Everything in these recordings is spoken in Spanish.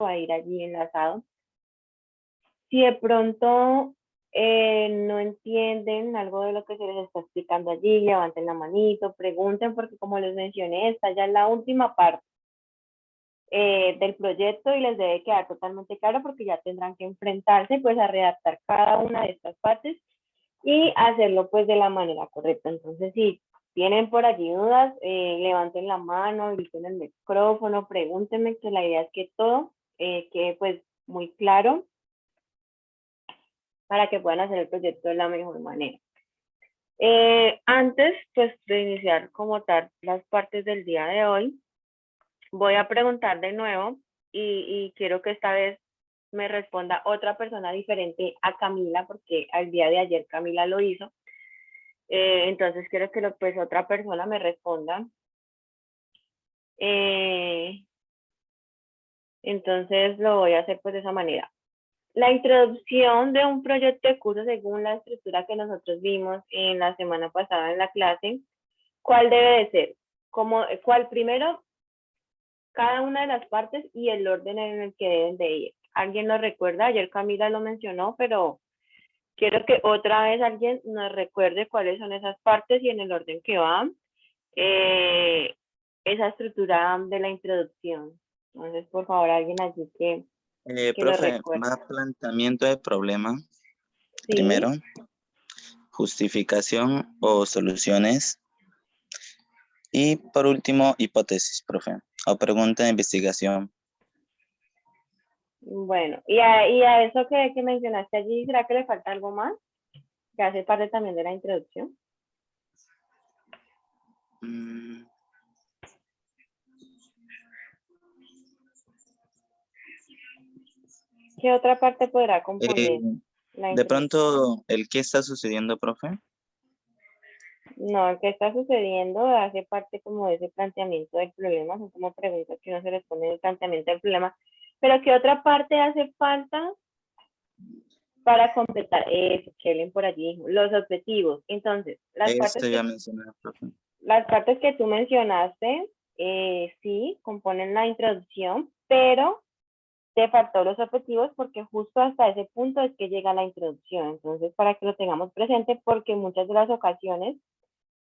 va a ir allí enlazado. Si de pronto no entienden algo de lo que se les está explicando allí, levanten la manito, pregunten, porque como les mencioné, esta ya es la última parte del proyecto y les debe quedar totalmente claro porque ya tendrán que enfrentarse pues a redactar cada una de estas partes y hacerlo pues de la manera correcta. Entonces, si tienen por allí dudas, levanten la mano, habiliten el micrófono, pregúntenme, que la idea es que todo quede pues muy claro para que puedan hacer el proyecto de la mejor manera. Antes pues de iniciar como tal las partes del día de hoy, voy a preguntar de nuevo y quiero que esta vez me responda otra persona diferente a Camila, porque al día de ayer Camila lo hizo. Entonces quiero que pues otra persona me responda. Entonces lo voy a hacer pues de esa manera. La introducción de un proyecto de curso según la estructura que nosotros vimos en la semana pasada en la clase, ¿cuál debe de ser? ¿Cuál primero? Cada una de las partes y el orden en el que deben de ir. ¿Alguien lo recuerda? Ayer Camila lo mencionó, pero quiero que otra vez alguien nos recuerde cuáles son esas partes y en el orden que va esa estructura de la introducción. Entonces, por favor, alguien allí que lo Profe, recuerde. más planteamiento de problema. Sí. Primero, justificación o soluciones. Y por último, hipótesis, profe, o pregunta de investigación. Bueno, y a eso que mencionaste allí, ¿será que le falta algo más? Que hace parte también de la introducción. ¿Qué otra parte podrá componer la De introducción? pronto, ¿el qué está sucediendo, profe? No, el que está sucediendo hace parte como de ese planteamiento del problema, son como preguntas que no se responden en el planteamiento del problema, pero ¿qué otra parte hace falta para completar eso que leen por allí? Los objetivos. Entonces, Esto ya mencioné, profe. las partes que tú mencionaste, sí, componen la introducción, pero te faltó los objetivos porque justo hasta ese punto es que llega la introducción. Entonces, para que lo tengamos presente, porque en muchas de las ocasiones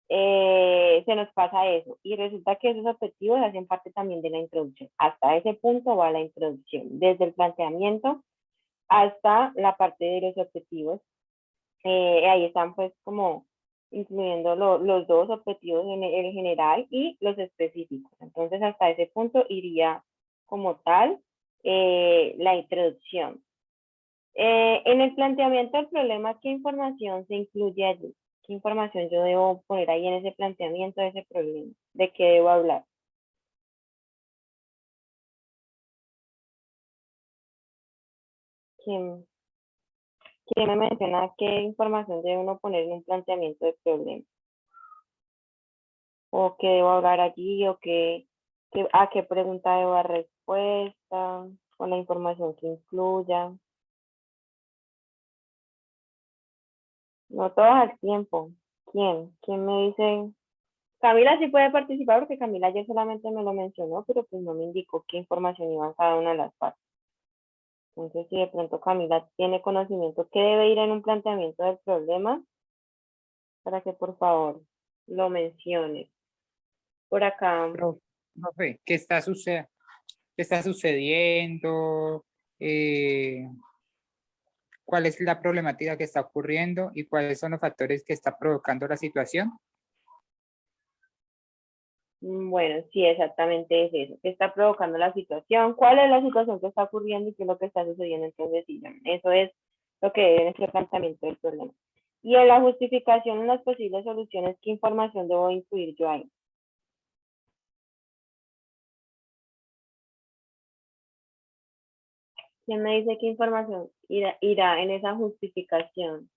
se nos pasa eso y resulta que esos objetivos hacen parte también de la introducción. Hasta ese punto va la introducción, desde el planteamiento hasta la parte de los objetivos. Ahí están pues como incluyendo los dos objetivos en el general y los específicos. Entonces hasta ese punto iría como tal la introducción. En el planteamiento del problema, ¿qué información se incluye allí? ¿Qué información yo debo poner ahí en ese planteamiento de ese problema? ¿De qué debo hablar? ¿Quién me menciona qué información debe uno poner en un planteamiento de problema? ¿O qué debo hablar allí? ¿O a qué pregunta debo dar respuesta? ¿Con la información que incluya? No todos al tiempo. ¿Quién? ¿Quién me dice? Camila sí puede participar porque Camila ayer solamente me lo mencionó, pero pues no me indicó qué información iba en cada una de las partes. Entonces, si de pronto Camila tiene conocimiento que debe ir en un planteamiento del problema, para que por favor lo mencione. Por acá. Profe, ¿qué está sucediendo? ¿Cuál es la problemática que está ocurriendo y cuáles son los factores que está provocando la situación? Bueno, sí, exactamente es eso. ¿Qué está provocando la situación? ¿Cuál es la situación que está ocurriendo y qué es lo que está sucediendo? Entonces, sí, eso es lo que es nuestro planteamiento del problema. Y en la justificación, en las posibles soluciones, ¿qué información debo incluir yo ahí? ¿Quién me dice qué información irá en esa justificación?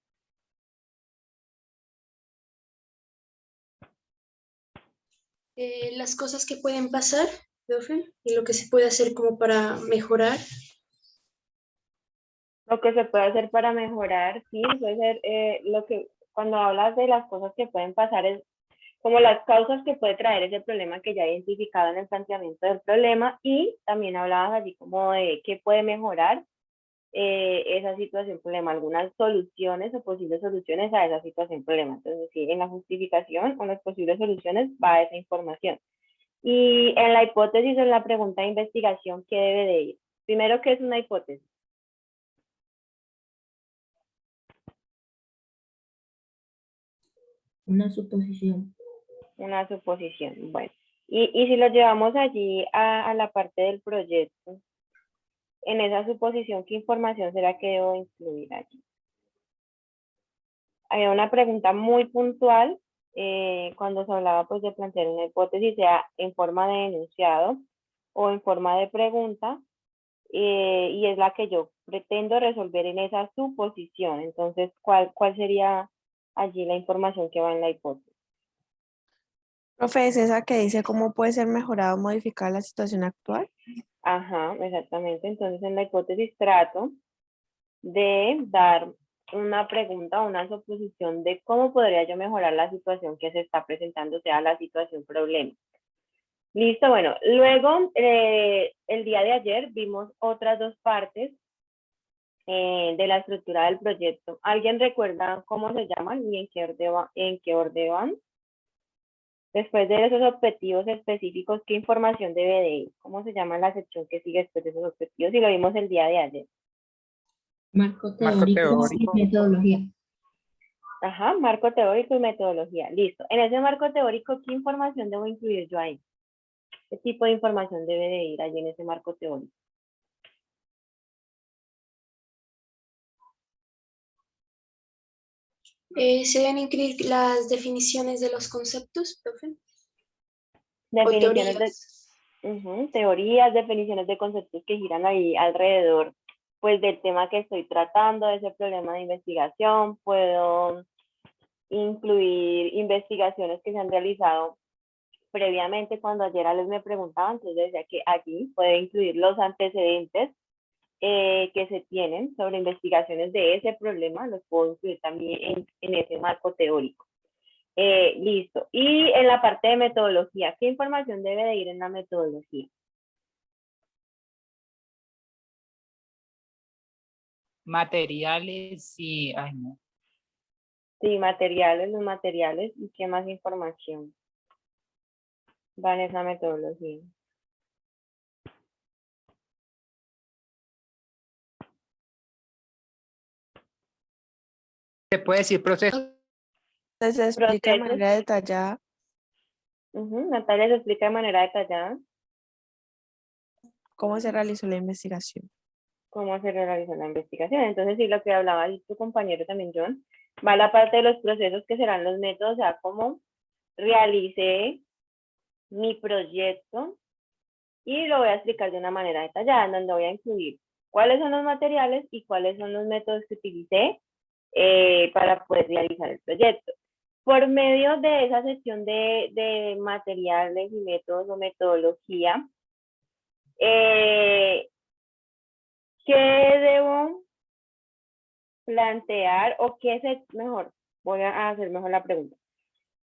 Las cosas que pueden pasar, profe, y lo que se puede hacer como para mejorar. Lo que se puede hacer para mejorar, sí, puede ser lo que, cuando hablas de las cosas que pueden pasar, es como las causas que puede traer ese problema que ya he identificado en el planteamiento del problema, y también hablabas así como de qué puede mejorar esa situación problema, algunas soluciones o posibles soluciones a esa situación problema. Entonces, sí, en la justificación o las posibles soluciones va esa información. Y en la hipótesis, en la pregunta de investigación, ¿qué debe de ir? Primero, ¿qué es una hipótesis? Una suposición. Una suposición. Bueno, y si lo llevamos allí a la parte del proyecto, en esa suposición, ¿qué información será que debo incluir allí? Había una pregunta muy puntual cuando se hablaba pues de plantear una hipótesis, sea en forma de enunciado o en forma de pregunta, y es la que yo pretendo resolver en esa suposición. Entonces, ¿cuál sería allí la información que va en la hipótesis? Profe, ¿es esa que dice cómo puede ser mejorada o modificada la situación actual? Ajá, exactamente. Entonces, en la hipótesis trato de dar una pregunta o una suposición de cómo podría yo mejorar la situación que se está presentando, o sea, la situación problema. Listo, bueno, luego el día de ayer vimos otras dos partes de la estructura del proyecto. ¿Alguien recuerda cómo se llaman y en qué orden van? Después de esos objetivos específicos, ¿qué información debe de ir? ¿Cómo se llama la sección que sigue después de esos objetivos? Y lo vimos el día de ayer. Marco Marco teórico y teórico. metodología. Ajá, marco teórico y metodología. Listo. En ese marco teórico, ¿qué información debo incluir yo ahí? ¿Qué tipo de información debe de ir allí en ese marco teórico? ¿Se deben incluir las definiciones de los conceptos, profe? O Definiciones de teorías. teorías, definiciones de conceptos que giran ahí alrededor, pues, del tema que estoy tratando, de ese problema de investigación. Puedo incluir investigaciones que se han realizado previamente. Cuando ayer les me preguntaban, entonces decía que aquí puede incluir los antecedentes que se tienen sobre investigaciones de ese problema, los puedo incluir también en ese marco teórico. Listo. Y en la parte de metodología, ¿qué información debe de ir en la metodología? Materiales y... Ay, no. Sí, materiales, los materiales, y qué más información va en esa metodología. ¿Se puede decir proceso? Entonces se explica de Procesos. manera detallada Natalia, se explica de manera detallada cómo se realizó la investigación. cómo se realizó la investigación. Entonces, sí, lo que hablaba y tu compañero también, John, va la parte de los procesos que serán los métodos, o sea, cómo realicé mi proyecto, y lo voy a explicar de una manera detallada, en donde voy a incluir cuáles son los materiales y cuáles son los métodos que utilicé para poder realizar el proyecto. Por medio de esa sección de materiales y métodos o metodología, ¿qué debo plantear o mejor, voy a hacer mejor la pregunta.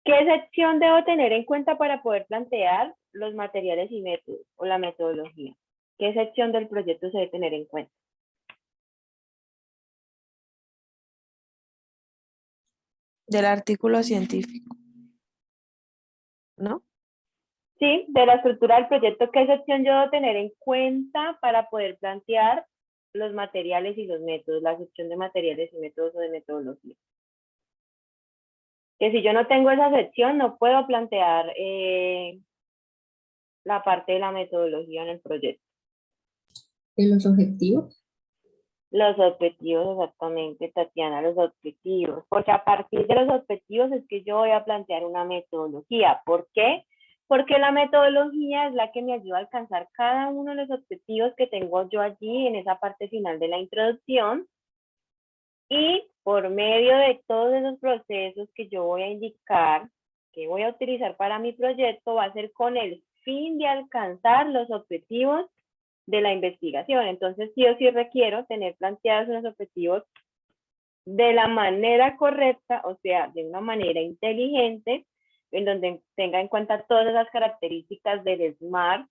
¿Qué sección debo tener en cuenta para poder plantear los materiales y métodos o la metodología? ¿Qué sección del proyecto se debe tener en cuenta? Del artículo científico, ¿no? Sí, de la estructura del proyecto, ¿qué sección yo debo tener en cuenta para poder plantear los materiales y los métodos, la sección de materiales y métodos o de metodología? Que si yo no tengo esa sección, no puedo plantear la parte de la metodología en el proyecto. De los objetivos. Los objetivos, exactamente, Tatiana, los objetivos. Porque a partir de los objetivos es que yo voy a plantear una metodología. ¿Por qué? Porque la metodología es la que me ayuda a alcanzar cada uno de los objetivos que tengo yo allí en esa parte final de la introducción. Y por medio de todos esos procesos que yo voy a indicar, que voy a utilizar para mi proyecto, va a ser con el fin de alcanzar los objetivos de la investigación. Entonces, sí o sí requiero tener planteados los objetivos de la manera correcta, o sea, de una manera inteligente, en donde tenga en cuenta todas esas características del SMART.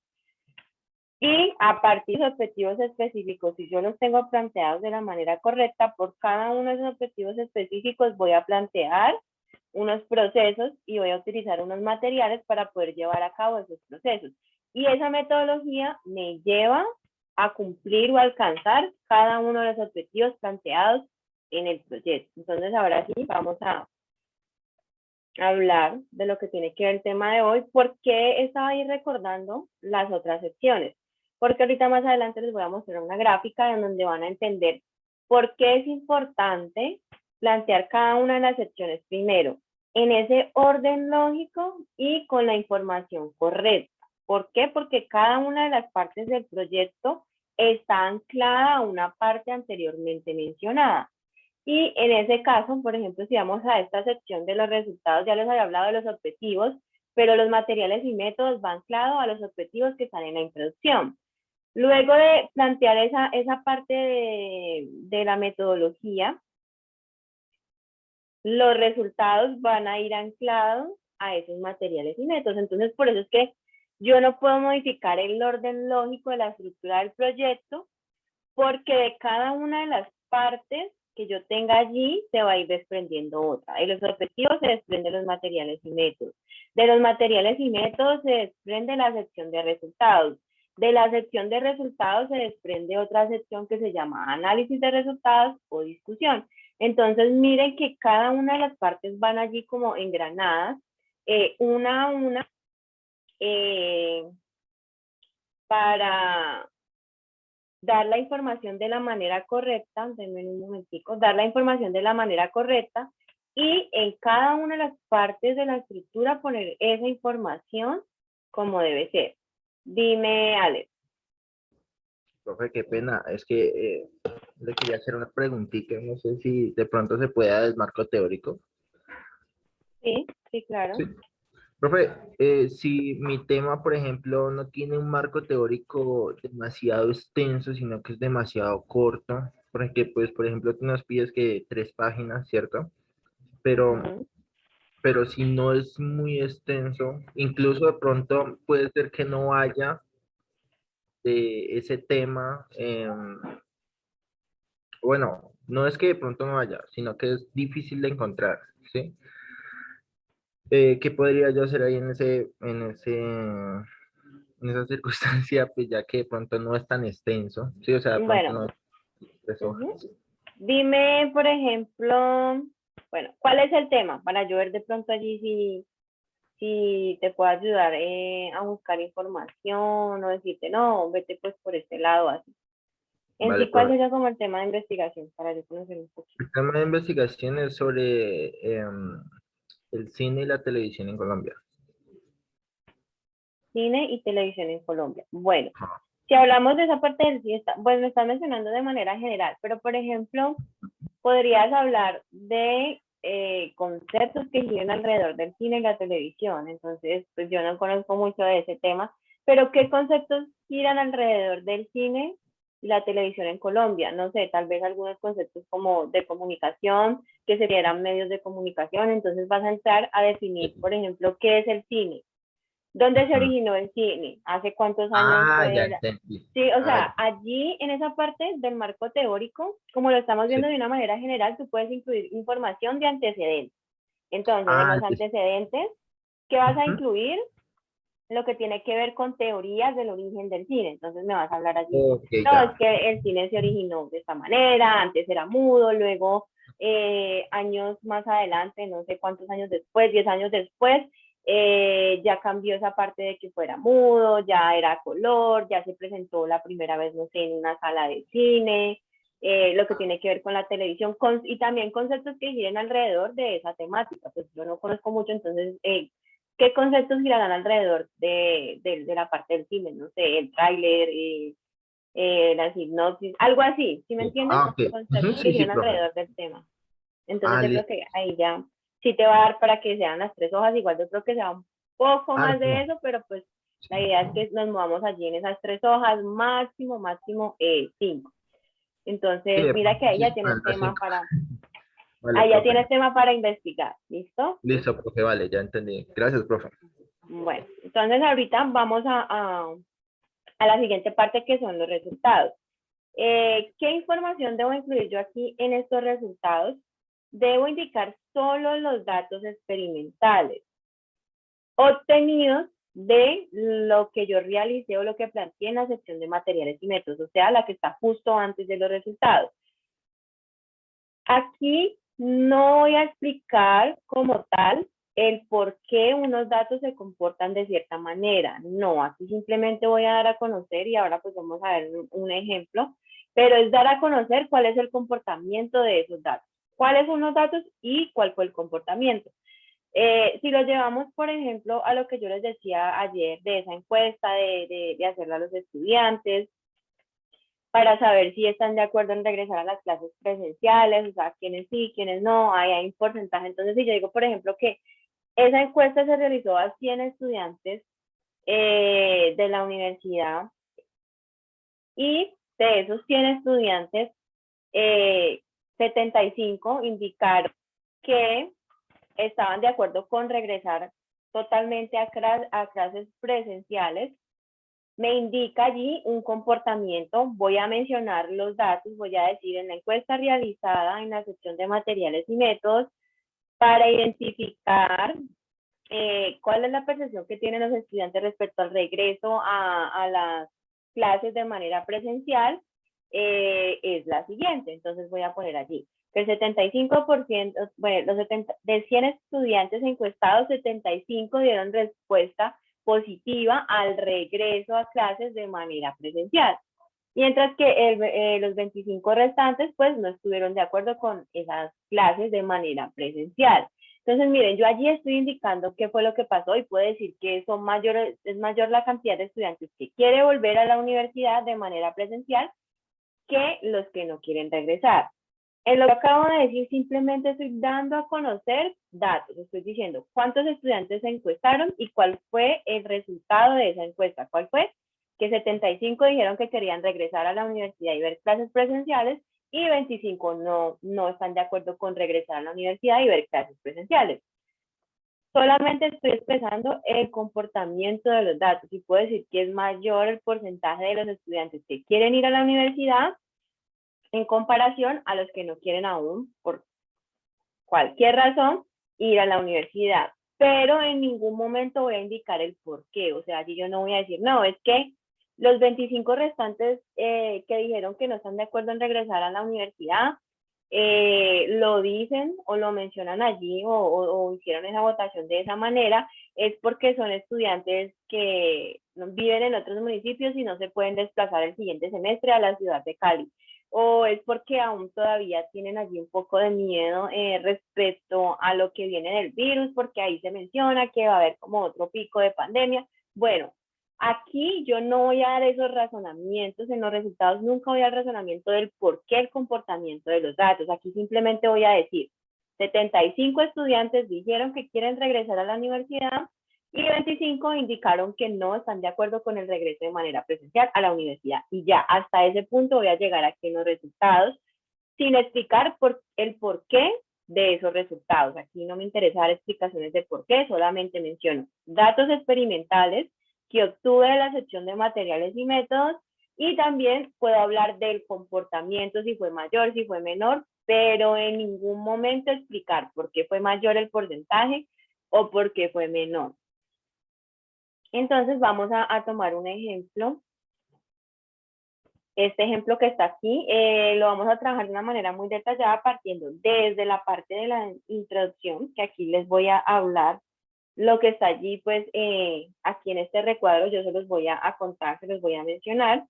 Y a partir de los objetivos específicos, si yo los tengo planteados de la manera correcta, por cada uno de esos objetivos específicos voy a plantear unos procesos y voy a utilizar unos materiales para poder llevar a cabo esos procesos. Y esa metodología me lleva a cumplir o alcanzar cada uno de los objetivos planteados en el proyecto. Entonces, ahora sí, vamos a hablar de lo que tiene que ver el tema de hoy. ¿Por qué estaba ahí recordando las otras secciones? Porque ahorita más adelante les voy a mostrar una gráfica en donde van a entender por qué es importante plantear cada una de las secciones primero en ese orden lógico y con la información correcta. ¿Por qué? Porque cada una de las partes del proyecto está anclada a una parte anteriormente mencionada. Y en ese caso, por ejemplo, si vamos a esta sección de los resultados, ya les había hablado de los objetivos, pero los materiales y métodos van anclados a los objetivos que están en la introducción. Luego de plantear esa parte de la metodología, los resultados van a ir anclados a esos materiales y métodos. Entonces, por eso es que yo no puedo modificar el orden lógico de la estructura del proyecto, porque de cada una de las partes que yo tenga allí se va a ir desprendiendo otra. De los objetivos se desprenden los materiales y métodos. De los materiales y métodos se desprende la sección de resultados. De la sección de resultados se desprende otra sección que se llama análisis de resultados o discusión. Entonces, miren que cada una de las partes van allí como engranadas, una a una, para dar la información de la manera correcta. Denme un momentico, dar la información de la manera correcta y en cada una de las partes de la estructura poner esa información como debe ser. Dime, Alex. Profe, qué pena, es que le quería hacer una preguntita, no sé si de pronto se puede dar el marco teórico. Sí, sí, claro. Sí. Profe, si mi tema, por ejemplo, no tiene un marco teórico demasiado extenso, sino que es demasiado corto, porque, pues, por ejemplo, tú nos pides que 3 páginas, ¿cierto? Pero si no es muy extenso, incluso de pronto puede ser que no haya de ese tema, bueno, no es que de pronto no haya, sino que es difícil de encontrar, ¿sí? ¿Qué podría yo hacer ahí en esa circunstancia, pues ya que de pronto no es tan extenso, ¿sí? O sea, de pronto Bueno, no es 3 hojas. dime, por ejemplo, bueno, ¿cuál es el tema? Para yo ver de pronto allí si te puedo ayudar a buscar información o decirte, no, vete pues por este lado, así. En Vale, sí, ¿cuál profe. sería como el tema de investigación? Para yo conocer un poquito. El tema de investigación es sobre el cine y la televisión en Colombia. Cine y televisión en Colombia. Bueno, si hablamos de esa parte del cine, pues me estás mencionando de manera general, pero por ejemplo, podrías hablar de conceptos que giran alrededor del cine y la televisión. Entonces, pues yo no conozco mucho de ese tema, pero ¿qué conceptos giran alrededor del cine y la televisión en Colombia? No sé, tal vez algunos conceptos como de comunicación, que serían medios de comunicación. Entonces vas a entrar a definir, por ejemplo, ¿qué es el cine? ¿Dónde se originó el cine? ¿Hace cuántos años Ya fue? entendí. Sí, o sea, allí en esa parte del marco teórico, como lo estamos viendo de una manera general, tú puedes incluir información de antecedentes. Entonces, en los antecedentes, ¿qué vas a incluir? Lo que tiene que ver con teorías del origen del cine. Entonces me vas a hablar allí. Okay, No, ya. es que el cine se originó de esta manera, antes era mudo, luego años más adelante, no sé cuántos años después, 10 años después, ya cambió esa parte de que fuera mudo, ya era color, ya se presentó la primera vez, no sé, en una sala de cine, lo que tiene que ver con la televisión y también conceptos que giren alrededor de esa temática. Pues yo no conozco mucho, entonces, ¿qué conceptos girarán alrededor de la parte del cine? No sé, el tráiler, la sinopsis, algo así, ¿sí me entiendes? Conceptos que giran alrededor del tema. Entonces yo creo que ahí ya sí te va a dar para que sean las 3 hojas. Igual yo creo que sea un poco más de eso, pero pues la idea es que nos movamos allí en esas 3 hojas, máximo 5. Entonces mira que ahí ya tienes tema para... Vale, Ahí ya profe. tienes tema para investigar, ¿listo? Listo, profe, vale, ya entendí. Gracias, profe. Bueno, entonces ahorita vamos a la siguiente parte que son los resultados. ¿Qué información debo incluir yo aquí en estos resultados? Debo indicar solo los datos experimentales obtenidos de lo que yo realicé o lo que planteé en la sección de materiales y métodos, o sea, la que está justo antes de los resultados. Aquí no voy a explicar como tal el por qué unos datos se comportan de cierta manera. No, aquí simplemente voy a dar a conocer y ahora pues vamos a ver un ejemplo, pero es dar a conocer cuál es el comportamiento de esos datos, cuáles son los datos y cuál fue el comportamiento. Si lo llevamos, por ejemplo, a lo que yo les decía ayer de esa encuesta, de hacerla a los estudiantes, para saber si están de acuerdo en regresar a las clases presenciales, o sea, quiénes sí, quiénes no, ahí hay un porcentaje. Entonces, si yo digo, por ejemplo, que esa encuesta se realizó a 100 estudiantes de la universidad y de esos 100 estudiantes, 75 indicaron que estaban de acuerdo con regresar totalmente a clases presenciales. Me indica allí un comportamiento, voy a mencionar los datos, voy a decir en la encuesta realizada en la sección de materiales y métodos para identificar cuál es la percepción que tienen los estudiantes respecto al regreso a las clases de manera presencial, es la siguiente. Entonces voy a poner allí que el 75%, bueno, de 100 estudiantes encuestados, 75 dieron respuesta positiva al regreso a clases de manera presencial. Mientras que los 25 restantes, pues, no estuvieron de acuerdo con esas clases de manera presencial. Entonces, miren, yo allí estoy indicando qué fue lo que pasó y puedo decir que es mayor la cantidad de estudiantes que quiere volver a la universidad de manera presencial que los que no quieren regresar. En lo que acabo de decir, simplemente estoy dando a conocer datos. Estoy diciendo cuántos estudiantes se encuestaron y cuál fue el resultado de esa encuesta. ¿Cuál fue? Que 75 dijeron que querían regresar a la universidad y ver clases presenciales y 25 no están de acuerdo con regresar a la universidad y ver clases presenciales. Solamente estoy expresando el comportamiento de los datos y puedo decir que es mayor el porcentaje de los estudiantes que quieren ir a la universidad en comparación a los que no quieren aún, por cualquier razón, ir a la universidad. Pero en ningún momento voy a indicar el por qué. O sea, allí yo no voy a decir, no, es que los 25 restantes que dijeron que no están de acuerdo en regresar a la universidad, lo dicen o lo mencionan allí o hicieron esa votación de esa manera, es porque son estudiantes que viven en otros municipios y no se pueden desplazar el siguiente semestre a la ciudad de Cali. O es porque aún todavía tienen allí un poco de miedo respecto a lo que viene del virus, porque ahí se menciona que va a haber como otro pico de pandemia. Bueno, aquí yo no voy a dar esos razonamientos en los resultados, nunca voy al razonamiento del por qué el comportamiento de los datos. Aquí simplemente voy a decir, 75 estudiantes dijeron que quieren regresar a la universidad y 25 indicaron que no están de acuerdo con el regreso de manera presencial a la universidad. Y ya hasta ese punto voy a llegar aquí en los resultados sin explicar el por qué de esos resultados. Aquí no me interesa dar explicaciones de por qué, solamente menciono datos experimentales que obtuve de la sección de materiales y métodos y también puedo hablar del comportamiento, si fue mayor, si fue menor, pero en ningún momento explicar por qué fue mayor el porcentaje o por qué fue menor. Entonces vamos a tomar un ejemplo. Este ejemplo que está aquí lo vamos a trabajar de una manera muy detallada partiendo desde la parte de la introducción, que aquí les voy a hablar lo que está allí, pues aquí en este recuadro yo se los voy a contar, se los voy a mencionar,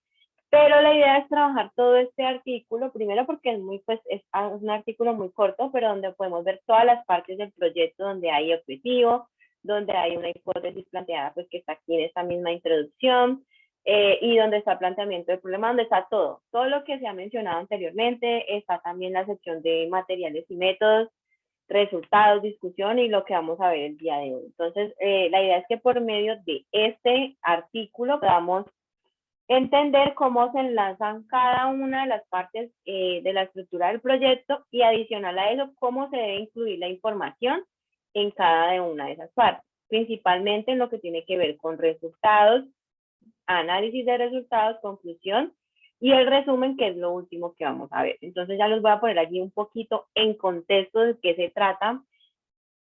pero la idea es trabajar todo este artículo, primero porque es un artículo muy corto, pero donde podemos ver todas las partes del proyecto, donde hay objetivo, donde hay una hipótesis planteada, pues que está aquí en esta misma introducción, y donde está el planteamiento del problema, donde está todo lo que se ha mencionado anteriormente, está también la sección de materiales y métodos, resultados, discusión y lo que vamos a ver el día de hoy. Entonces, la idea es que por medio de este artículo podamos entender cómo se enlazan cada una de las partes de la estructura del proyecto y adicional a eso, cómo se debe incluir la información en cada una de esas partes, principalmente en lo que tiene que ver con resultados, análisis de resultados, conclusión y el resumen, que es lo último que vamos a ver. Entonces ya los voy a poner aquí un poquito en contexto de qué se trata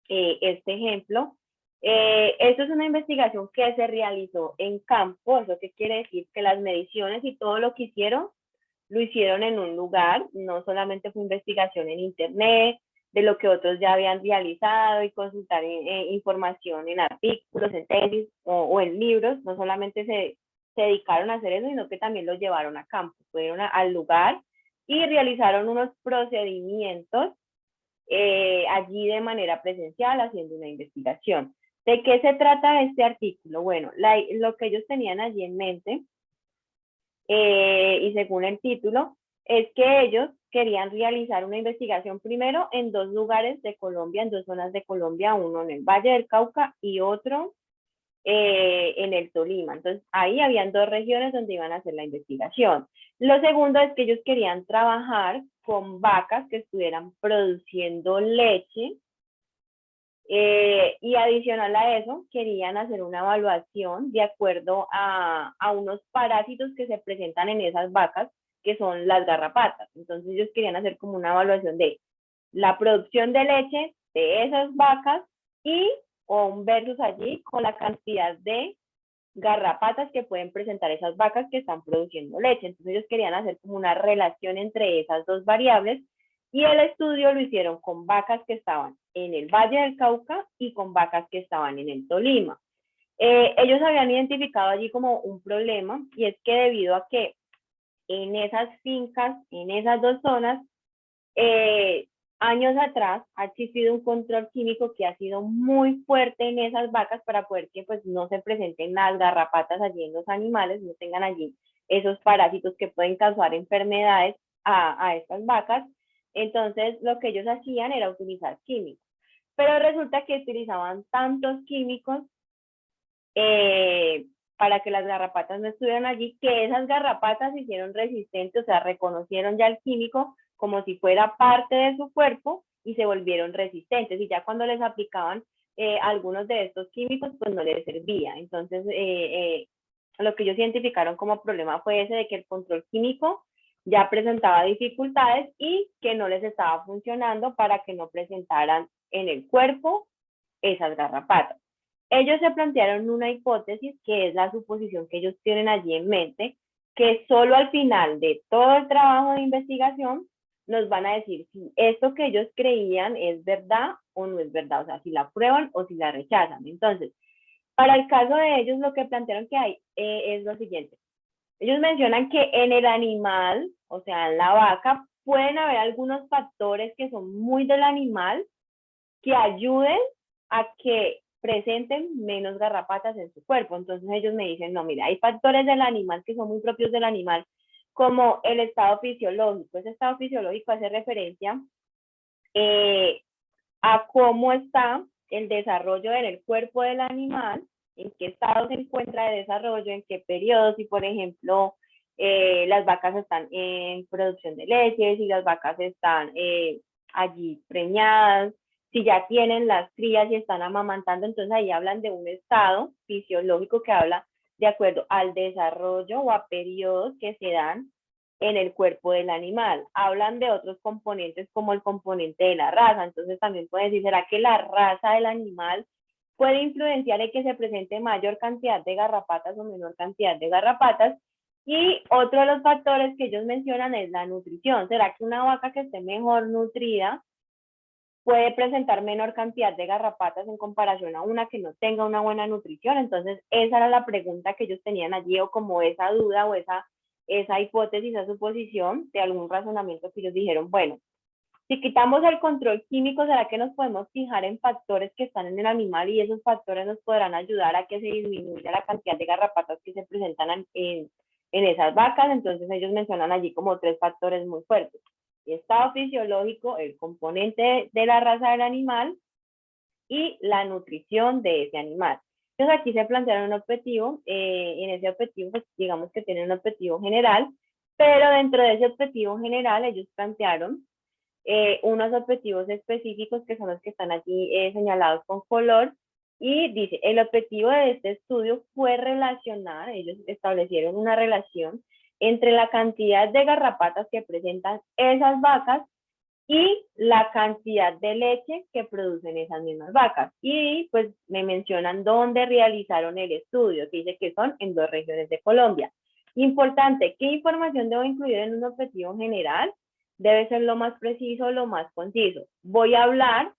este ejemplo. Esto es una investigación que se realizó en campo, eso que quiere decir que las mediciones y todo lo que hicieron, lo hicieron en un lugar, no solamente fue investigación en internet, de lo que otros ya habían realizado y consultar información en artículos, en tesis o en libros, no solamente se dedicaron a hacer eso, sino que también lo llevaron a campo, fueron al lugar y realizaron unos procedimientos allí de manera presencial haciendo una investigación. ¿De qué se trata este artículo? Bueno, lo que ellos tenían allí en mente, y según el título, es que ellos querían realizar una investigación primero en 2 lugares de Colombia, en 2 zonas de Colombia, uno en el Valle del Cauca y otro en el Tolima. Entonces, ahí habían 2 regiones donde iban a hacer la investigación. Lo segundo es que ellos querían trabajar con vacas que estuvieran produciendo leche y adicional a eso, querían hacer una evaluación de acuerdo a unos parásitos que se presentan en esas vacas, que son las garrapatas. Entonces, ellos querían hacer como una evaluación de la producción de leche de esas vacas y o un versus allí con la cantidad de garrapatas que pueden presentar esas vacas que están produciendo leche. Entonces ellos querían hacer como una relación entre esas 2 variables y el estudio lo hicieron con vacas que estaban en el Valle del Cauca y con vacas que estaban en el Tolima. Ellos habían identificado allí como un problema y es que debido a que en esas fincas, en esas 2 zonas, años atrás ha existido un control químico que ha sido muy fuerte en esas vacas para poder que pues no se presenten las garrapatas allí en los animales, no tengan allí esos parásitos que pueden causar enfermedades a estas vacas. Entonces lo que ellos hacían era utilizar químicos, pero resulta que utilizaban tantos químicos para que las garrapatas no estuvieran allí, que esas garrapatas se hicieron resistentes, o sea, reconocieron ya el químico como si fuera parte de su cuerpo y se volvieron resistentes. Y ya cuando les aplicaban algunos de estos químicos, pues no les servía. Entonces, lo que ellos identificaron como problema fue ese de que el control químico ya presentaba dificultades y que no les estaba funcionando para que no presentaran en el cuerpo esas garrapatas. Ellos se plantearon una hipótesis que es la suposición que ellos tienen allí en mente, que solo al final de todo el trabajo de investigación nos van a decir si esto que ellos creían es verdad o no es verdad, o sea, si la aprueban o si la rechazan. Entonces, para el caso de ellos, lo que plantearon que hay es lo siguiente. Ellos mencionan que en el animal, o sea, en la vaca, pueden haber algunos factores que son muy del animal que ayuden a que presenten menos garrapatas en su cuerpo. Entonces ellos me dicen, no, mira, hay factores del animal que son muy propios del animal, como el estado fisiológico. Ese estado fisiológico hace referencia a cómo está el desarrollo en el cuerpo del animal, en qué estado se encuentra de desarrollo, en qué periodo, si por ejemplo las vacas están en producción de leche, si las vacas están allí preñadas, si ya tienen las crías y están amamantando. Entonces ahí hablan de un estado fisiológico que habla de acuerdo al desarrollo o a periodos que se dan en el cuerpo del animal. Hablan de otros componentes como el componente de la raza. Entonces también pueden decir, ¿será que la raza del animal puede influenciar en que se presente mayor cantidad de garrapatas o menor cantidad de garrapatas? Y otro de los factores que ellos mencionan es la nutrición. ¿Será que una vaca que esté mejor nutrida puede presentar menor cantidad de garrapatas en comparación a una que no tenga una buena nutrición? Entonces, esa era la pregunta que ellos tenían allí, o como esa duda o esa hipótesis, esa suposición de algún razonamiento que ellos dijeron, bueno, si quitamos el control químico, ¿será que nos podemos fijar en factores que están en el animal y esos factores nos podrán ayudar a que se disminuya la cantidad de garrapatas que se presentan en esas vacas? Entonces ellos mencionan allí como 3 factores muy fuertes: el estado fisiológico, el componente de la raza del animal y la nutrición de ese animal. Entonces aquí se plantearon un objetivo, en ese objetivo pues digamos que tienen un objetivo general, pero dentro de ese objetivo general ellos plantearon unos objetivos específicos que son los que están aquí señalados con color, y dice, el objetivo de este estudio fue relacionar, ellos establecieron una relación entre la cantidad de garrapatas que presentan esas vacas y la cantidad de leche que producen esas mismas vacas. Y pues me mencionan dónde realizaron el estudio, que dice que son en 2 regiones de Colombia. Importante, ¿qué información debo incluir en un objetivo general? Debe ser lo más preciso, lo más conciso. Voy a hablar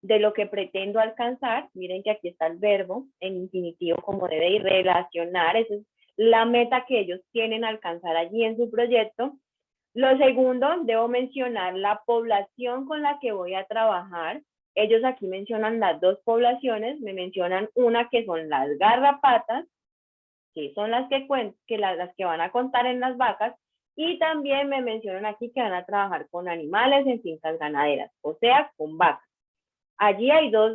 de lo que pretendo alcanzar. Miren que aquí está el verbo en infinitivo como debe ir, relacionar. Esa es la meta que ellos tienen alcanzar allí en su proyecto. Lo segundo, debo mencionar la población con la que voy a trabajar. Ellos aquí mencionan las 2 poblaciones, me mencionan una que son las garrapatas, que son las que van a contar en las vacas, y también me mencionan aquí que van a trabajar con animales en fincas ganaderas, o sea, con vacas. Allí hay dos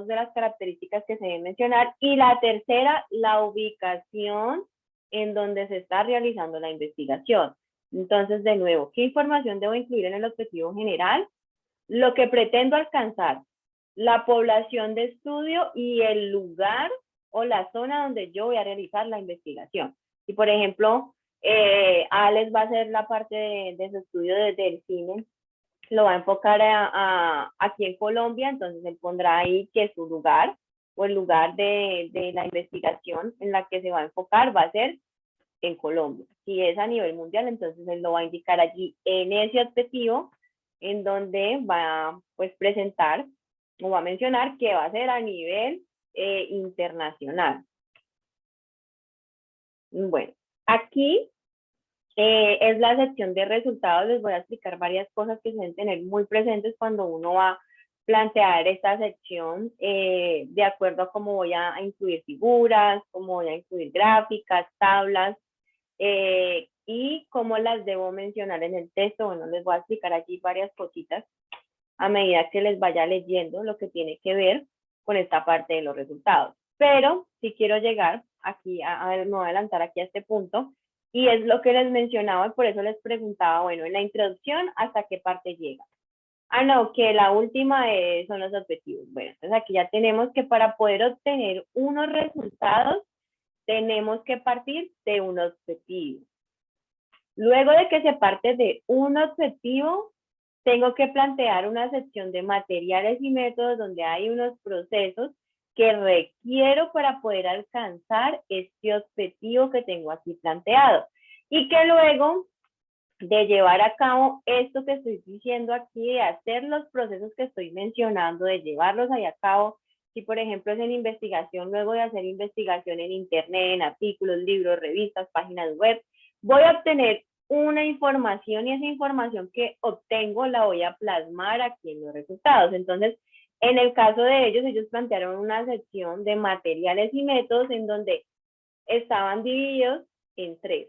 de las características que se deben mencionar, y la tercera, la ubicación en donde se está realizando la investigación. Entonces, de nuevo, ¿qué información debo incluir en el objetivo general? Lo que pretendo alcanzar, la población de estudio y el lugar o la zona donde yo voy a realizar la investigación. Si, por ejemplo, Alex va a hacer la parte de su estudio del cine, lo va a enfocar aquí en Colombia, entonces él pondrá ahí que su lugar o el lugar de la investigación en la que se va a enfocar va a ser en Colombia. Si es a nivel mundial, entonces él lo va a indicar allí en ese objetivo, en donde va a pues, presentar o va a mencionar que va a ser a nivel internacional. Bueno, aquí es la sección de resultados. Les voy a explicar varias cosas que se deben tener muy presentes cuando uno va a plantear esta sección de acuerdo a cómo voy a incluir figuras, cómo voy a incluir gráficas, tablas, y cómo las debo mencionar en el texto. Bueno, les voy a explicar aquí varias cositas a medida que les vaya leyendo lo que tiene que ver con esta parte de los resultados. Pero si quiero llegar aquí, me voy a adelantar aquí a este punto, y es lo que les mencionaba, y por eso les preguntaba, bueno, en la introducción, ¿hasta qué parte llega? Ah, no, que la última son los objetivos. Bueno, entonces aquí ya tenemos que para poder obtener unos resultados, tenemos que partir de un objetivo. Luego de que se parte de un objetivo, tengo que plantear una sección de materiales y métodos donde hay unos procesos que requiero para poder alcanzar este objetivo que tengo aquí planteado. Y que luego de llevar a cabo esto que estoy diciendo aquí, de hacer los procesos que estoy mencionando, de llevarlos ahí a cabo. Si, por ejemplo, es en investigación, luego de hacer investigación en internet, en artículos, libros, revistas, páginas web, voy a obtener una información, y esa información que obtengo la voy a plasmar aquí en los resultados. Entonces, en el caso de ellos plantearon una sección de materiales y métodos en donde estaban divididos en 3.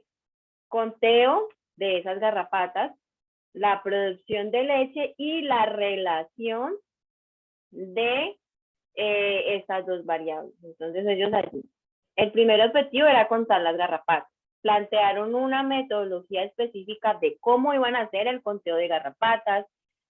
Conteo de esas garrapatas, la producción de leche y la relación de estas 2 variables. Entonces ellos allí, el primer objetivo era contar las garrapatas. Plantearon una metodología específica de cómo iban a hacer el conteo de garrapatas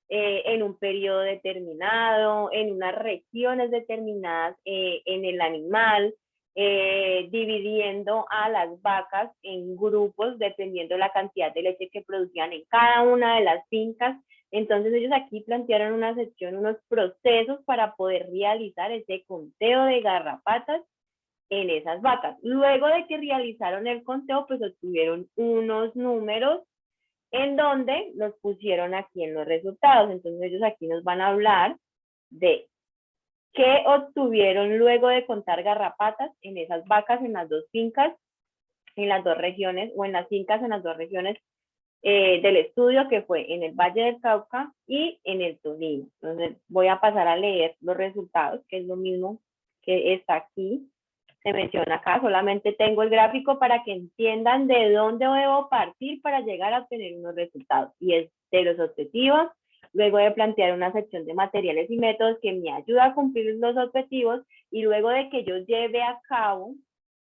en un periodo determinado, en unas regiones determinadas en el animal, dividiendo a las vacas en grupos dependiendo de la cantidad de leche que producían en cada una de las fincas. Entonces ellos aquí plantearon una sección, unos procesos para poder realizar ese conteo de garrapatas en esas vacas. Luego de que realizaron el conteo, pues obtuvieron unos números en donde los pusieron aquí en los resultados. Entonces ellos aquí nos van a hablar de qué obtuvieron luego de contar garrapatas en esas vacas, en las 2 fincas, en las 2 regiones, o en las fincas en las 2 regiones del estudio, que fue en el Valle del Cauca y en el Tolima. Entonces voy a pasar a leer los resultados, que es lo mismo que está aquí. Se menciona acá, solamente tengo el gráfico para que entiendan de dónde debo partir para llegar a obtener unos resultados. Y es de los objetivos, luego de plantear una sección de materiales y métodos que me ayuda a cumplir los objetivos, y luego de que yo lleve a cabo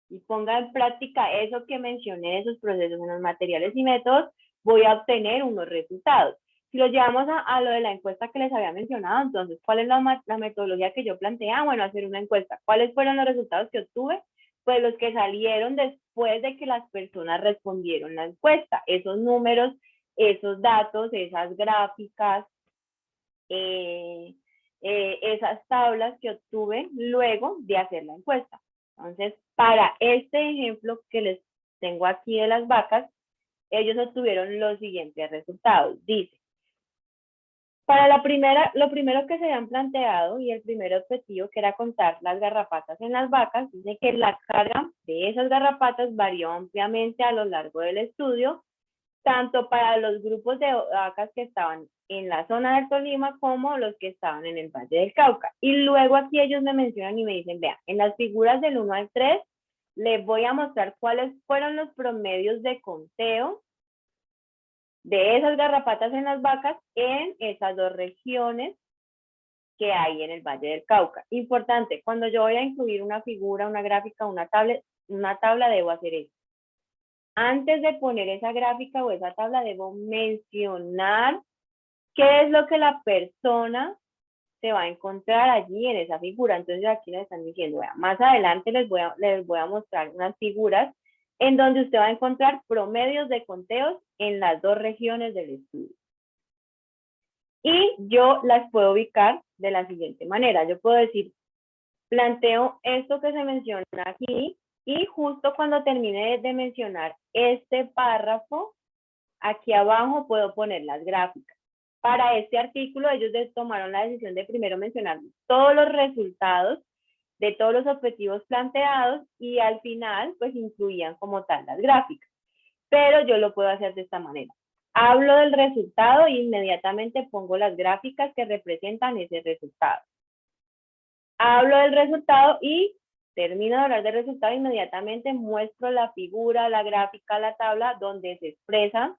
y ponga en práctica eso que mencioné, esos procesos en los materiales y métodos, voy a obtener unos resultados. Si lo llevamos a lo de la encuesta que les había mencionado, entonces, ¿cuál es la metodología que yo planteé? Bueno, hacer una encuesta. ¿Cuáles fueron los resultados que obtuve? Pues los que salieron después de que las personas respondieron la encuesta. Esos números, esos datos, esas gráficas, esas tablas que obtuve luego de hacer la encuesta. Entonces, para este ejemplo que les tengo aquí de las vacas, ellos obtuvieron los siguientes resultados. Dice, para lo primero que se habían planteado y el primer objetivo, que era contar las garrapatas en las vacas, dice que la carga de esas garrapatas varió ampliamente a lo largo del estudio, tanto para los grupos de vacas que estaban en la zona del Tolima como los que estaban en el Valle del Cauca. Y luego aquí ellos me mencionan y me dicen, vean, en las figuras del 1 al 3, les voy a mostrar cuáles fueron los promedios de conteo de esas garrapatas en las vacas en esas dos regiones que hay en el Valle del Cauca. Importante, cuando yo voy a incluir una figura, una gráfica, una tabla, debo hacer eso. Antes de poner esa gráfica o esa tabla, debo mencionar qué es lo que la persona se va a encontrar allí en esa figura. Entonces aquí nos están diciendo, vean, más adelante les voy a mostrar unas figuras en donde usted va a encontrar promedios de conteos en las dos regiones del estudio. Y yo las puedo ubicar de la siguiente manera. Yo puedo decir, planteo esto que se menciona aquí, y justo cuando termine de mencionar este párrafo, aquí abajo puedo poner las gráficas. Para este artículo ellos tomaron la decisión de primero mencionar todos los resultados de todos los objetivos planteados y al final pues incluían como tal las gráficas. Pero yo lo puedo hacer de esta manera. Hablo del resultado e inmediatamente pongo las gráficas que representan ese resultado. Hablo del resultado y termino de hablar del resultado, inmediatamente muestro la figura, la gráfica, la tabla donde se expresan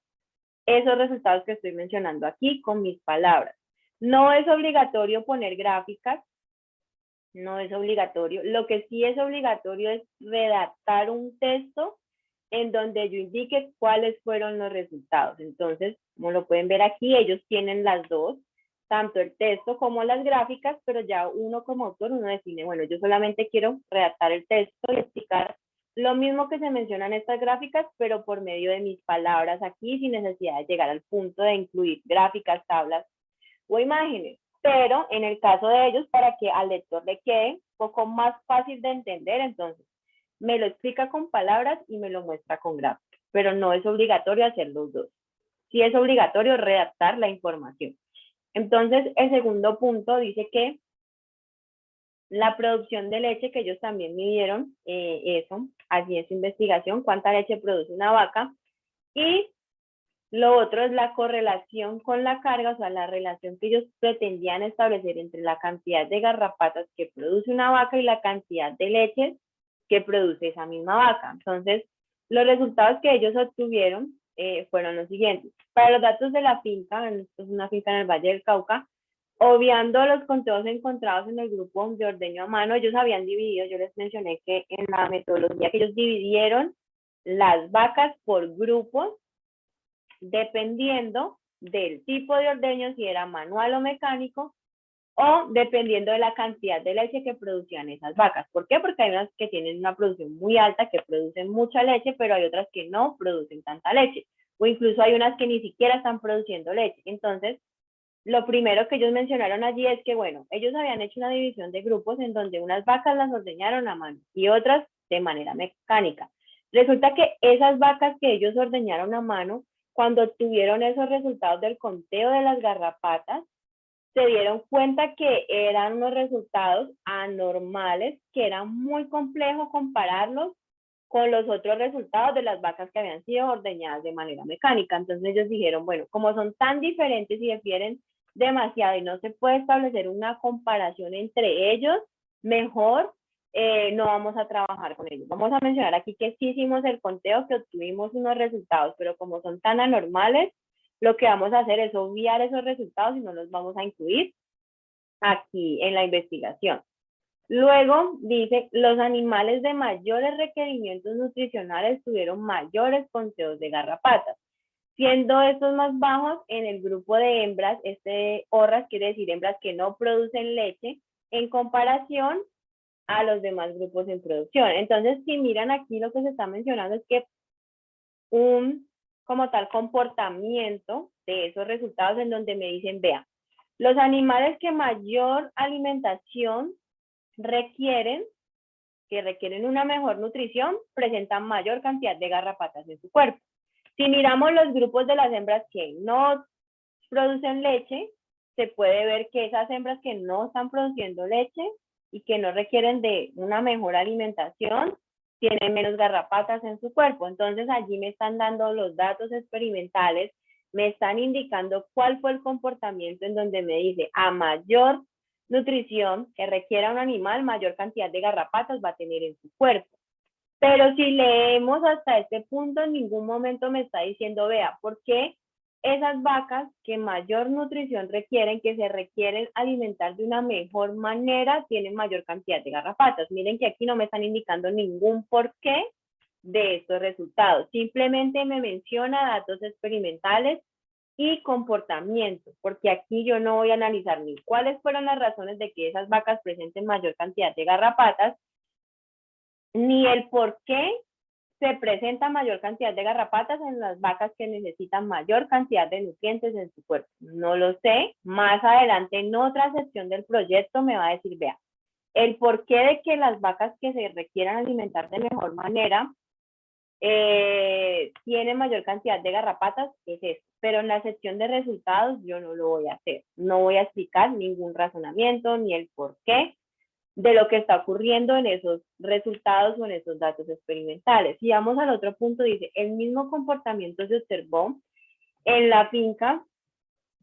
esos resultados que estoy mencionando aquí con mis palabras. No es obligatorio poner gráficas, no es obligatorio. Lo que sí es obligatorio es redactar un texto en donde yo indique cuáles fueron los resultados. Entonces, como lo pueden ver aquí, ellos tienen las dos, tanto el texto como las gráficas, pero ya uno como autor, uno define, bueno, yo solamente quiero redactar el texto y explicar lo mismo que se menciona en estas gráficas, pero por medio de mis palabras aquí, sin necesidad de llegar al punto de incluir gráficas, tablas o imágenes. Pero en el caso de ellos, para que al lector le quede un poco más fácil de entender, entonces me lo explica con palabras y me lo muestra con gráficas, pero no es obligatorio hacer los dos. Sí es obligatorio redactar la información. Entonces, el segundo punto dice que la producción de leche, que ellos también midieron eso, allí en su investigación, cuánta leche produce una vaca, y lo otro es la correlación con la carga, o sea, la relación que ellos pretendían establecer entre la cantidad de garrapatas que produce una vaca y la cantidad de leche que produce esa misma vaca. Entonces, los resultados que ellos obtuvieron fueron los siguientes. Para los datos de la finca, es una finca en el Valle del Cauca, obviando los conteos encontrados en el grupo de ordeño a mano, ellos habían dividido, yo les mencioné que en la metodología que ellos dividieron las vacas por grupos, dependiendo del tipo de ordeño, si era manual o mecánico, o dependiendo de la cantidad de leche que producían esas vacas. ¿Por qué? Porque hay unas que tienen una producción muy alta, que producen mucha leche, pero hay otras que no producen tanta leche, o incluso hay unas que ni siquiera están produciendo leche. Entonces, lo primero que ellos mencionaron allí es que, bueno, ellos habían hecho una división de grupos en donde unas vacas las ordeñaron a mano y otras de manera mecánica. Resulta que esas vacas que ellos ordeñaron a mano, cuando obtuvieron esos resultados del conteo de las garrapatas, se dieron cuenta que eran unos resultados anormales, que era muy complejo compararlos con los otros resultados de las vacas que habían sido ordeñadas de manera mecánica. Entonces ellos dijeron, bueno, como son tan diferentes y difieren demasiado y no se puede establecer una comparación entre ellos, mejor no vamos a trabajar con ellos. Vamos a mencionar aquí que sí hicimos el conteo, que obtuvimos unos resultados, pero como son tan anormales, lo que vamos a hacer es obviar esos resultados y no los vamos a incluir aquí en la investigación. Luego dice, los animales de mayores requerimientos nutricionales tuvieron mayores conteos de garrapatas, siendo estos más bajos en el grupo de hembras, horras quiere decir hembras que no producen leche, en comparación a los demás grupos en producción. Entonces, si miran aquí, lo que se está mencionando es que como tal comportamiento de esos resultados en donde me dicen, vean, los animales que mayor alimentación requieren una mejor nutrición, presentan mayor cantidad de garrapatas en su cuerpo. Si miramos los grupos de las hembras que no producen leche, se puede ver que esas hembras que no están produciendo leche y que no requieren de una mejor alimentación, tienen menos garrapatas en su cuerpo. Entonces allí me están dando los datos experimentales, me están indicando cuál fue el comportamiento en donde me dice a mayor nutrición que requiera un animal, mayor cantidad de garrapatas va a tener en su cuerpo. Pero si leemos hasta este punto, en ningún momento me está diciendo, vea, ¿por qué esas vacas que mayor nutrición requieren, que se requieren alimentar de una mejor manera, tienen mayor cantidad de garrapatas? Miren que aquí no me están indicando ningún porqué de estos resultados. Simplemente me menciona datos experimentales y comportamiento, porque aquí yo no voy a analizar ni cuáles fueron las razones de que esas vacas presenten mayor cantidad de garrapatas, ni el por qué se presenta mayor cantidad de garrapatas en las vacas que necesitan mayor cantidad de nutrientes en su cuerpo. No lo sé. Más adelante, en otra sección del proyecto, me va a decir, vea, el porqué de que las vacas que se requieran alimentar de mejor manera tienen mayor cantidad de garrapatas, es eso. Pero en la sección de resultados yo no lo voy a hacer. No voy a explicar ningún razonamiento ni el porqué de lo que está ocurriendo en esos resultados o en esos datos experimentales. Si vamos al otro punto, dice, el mismo comportamiento se observó en la finca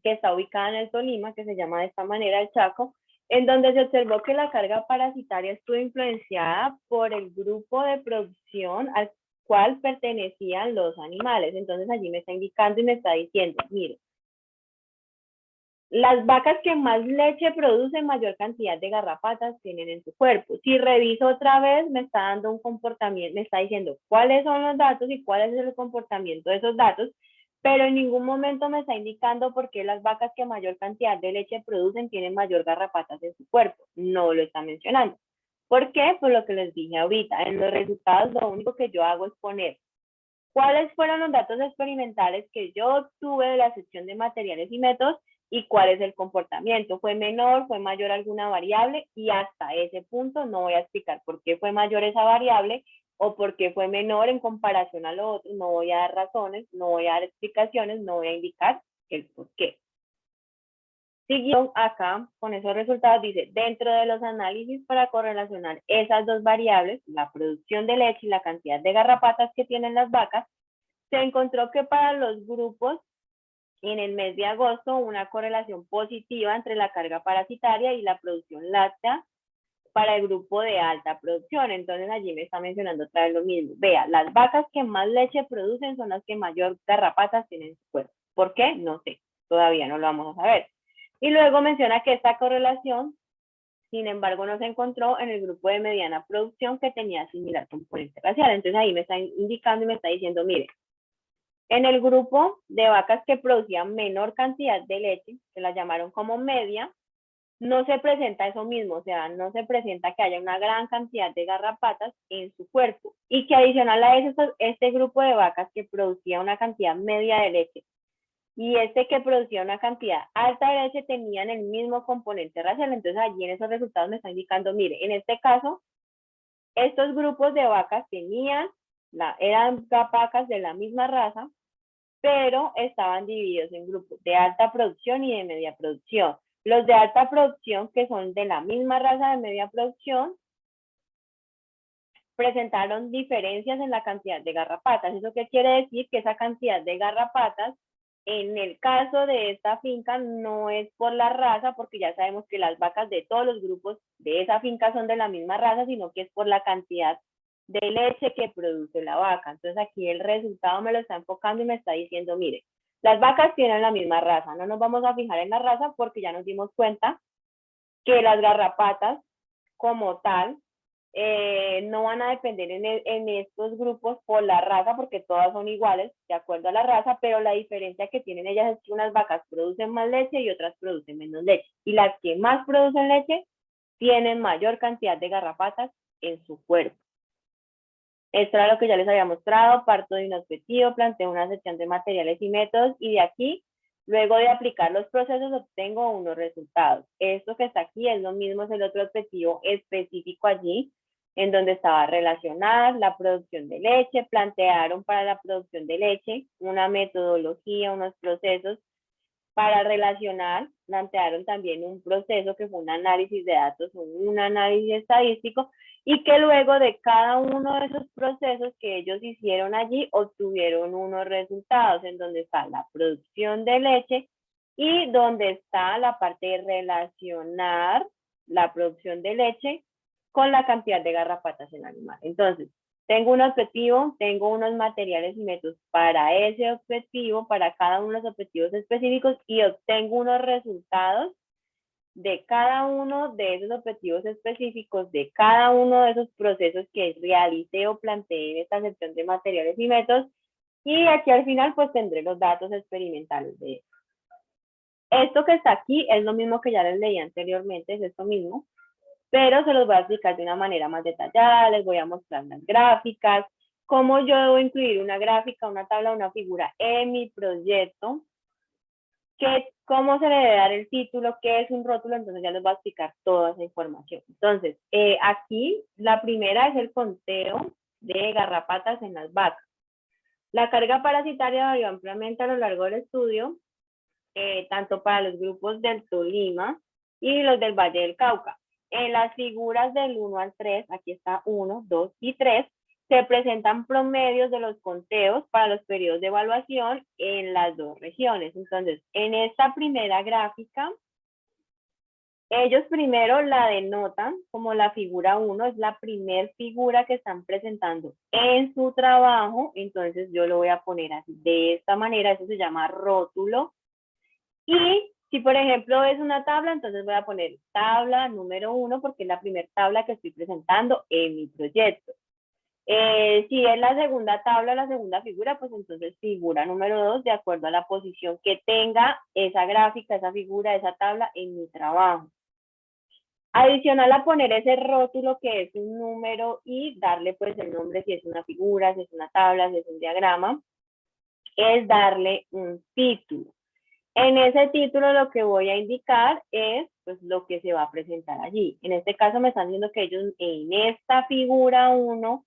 que está ubicada en el Tolima, que se llama de esta manera el Chaco, en donde se observó que la carga parasitaria estuvo influenciada por el grupo de producción al cual pertenecían los animales. Entonces allí me está indicando y me está diciendo, mire, las vacas que más leche producen, mayor cantidad de garrapatas tienen en su cuerpo. Si reviso otra vez, me está dando un comportamiento, me está diciendo cuáles son los datos y cuál es el comportamiento de esos datos, pero en ningún momento me está indicando por qué las vacas que mayor cantidad de leche producen tienen mayor garrapatas en su cuerpo. No lo está mencionando. ¿Por qué? Por lo que les dije ahorita. En los resultados lo único que yo hago es poner cuáles fueron los datos experimentales que yo obtuve de la sección de materiales y métodos y cuál es el comportamiento. ¿Fue menor, fue mayor alguna variable? Y hasta ese punto no voy a explicar por qué fue mayor esa variable o por qué fue menor en comparación a lo otro. No voy a dar razones, no voy a dar explicaciones, no voy a indicar el por qué. Siguió acá con esos resultados, dice, dentro de los análisis para correlacionar esas dos variables, la producción de leche y la cantidad de garrapatas que tienen las vacas, se encontró que para los grupos en el mes de agosto una correlación positiva entre la carga parasitaria y la producción láctea para el grupo de alta producción. Entonces allí me está mencionando otra vez lo mismo. Vea, las vacas que más leche producen son las que mayor garrapatas tienen en su cuerpo. ¿Por qué? No sé, todavía no lo vamos a saber. Y luego menciona que esta correlación, sin embargo, no se encontró en el grupo de mediana producción que tenía similar componente racial. Entonces ahí me está indicando y me está diciendo, mire, en el grupo de vacas que producían menor cantidad de leche, que la llamaron como media, no se presenta eso mismo, o sea, no se presenta que haya una gran cantidad de garrapatas en su cuerpo. Y que adicional a eso, este grupo de vacas que producía una cantidad media de leche y este que producía una cantidad alta de leche tenían el mismo componente racial. Entonces allí en esos resultados me está indicando, mire, en este caso, estos grupos de vacas eran vacas de la misma raza, pero estaban divididos en grupos de alta producción y de media producción. Los de alta producción, que son de la misma raza de media producción, presentaron diferencias en la cantidad de garrapatas. ¿Eso qué quiere decir? Que esa cantidad de garrapatas, en el caso de esta finca, no es por la raza, porque ya sabemos que las vacas de todos los grupos de esa finca son de la misma raza, sino que es por la cantidad de leche que produce la vaca. Entonces aquí el resultado me lo está enfocando y me está diciendo, mire, Las vacas tienen la misma raza, no nos vamos a fijar en la raza porque ya nos dimos cuenta que las garrapatas como tal no van a depender en estos grupos por la raza porque todas son iguales de acuerdo a la raza, pero la diferencia que tienen ellas es que unas vacas producen más leche y otras producen menos leche. Y las que más producen leche tienen mayor cantidad de garrapatas en su cuerpo. Esto era lo que ya les había mostrado, parto de un objetivo, planteo una sección de materiales y métodos y de aquí, luego de aplicar los procesos, obtengo unos resultados. Esto que está aquí es lo mismo, es el otro objetivo específico allí, en donde estaba relacionar la producción de leche, plantearon para la producción de leche una metodología, unos procesos para relacionar, plantearon también un proceso que fue un análisis de datos, un análisis estadístico, y que luego de cada uno de esos procesos que ellos hicieron allí, obtuvieron unos resultados en donde está la producción de leche y donde está la parte de relacionar la producción de leche con la cantidad de garrapatas en el animal. Entonces, tengo un objetivo, tengo unos materiales y métodos para ese objetivo, para cada uno de los objetivos específicos y obtengo unos resultados de cada uno de esos objetivos específicos, de cada uno de esos procesos que realicé o planteé en esta sección de materiales y métodos. Y aquí al final pues tendré los datos experimentales de esto. Esto que está aquí es lo mismo que ya les leí anteriormente, es esto mismo, pero se los voy a explicar de una manera más detallada, les voy a mostrar las gráficas, cómo yo debo incluir una gráfica, una tabla, una figura en mi proyecto, cómo se le debe dar el título, qué es un rótulo, entonces ya les voy a explicar toda esa información. Entonces, aquí la primera es el conteo de garrapatas en las vacas. La carga parasitaria varió ampliamente a lo largo del estudio, tanto para los grupos del Tolima y los del Valle del Cauca. En las figuras del 1 al 3, aquí está 1, 2 y 3, se presentan promedios de los conteos para los periodos de evaluación en las dos regiones. Entonces, en esta primera gráfica, ellos primero la denotan como la figura 1, es la primera figura que están presentando en su trabajo, entonces yo lo voy a poner así, de esta manera, eso se llama rótulo. Y si, por ejemplo, es una tabla, entonces voy a poner tabla número 1 porque es la primera tabla que estoy presentando en mi proyecto. Si es la segunda tabla, la segunda figura, pues entonces figura número 2 de acuerdo a la posición que tenga esa gráfica, esa figura, esa tabla en mi trabajo. Adicional a poner ese rótulo que es un número y darle pues el nombre si es una figura, si es una tabla, si es un diagrama, es darle un título. En ese título lo que voy a indicar es pues, lo que se va a presentar allí. En este caso me están diciendo que ellos en esta figura 1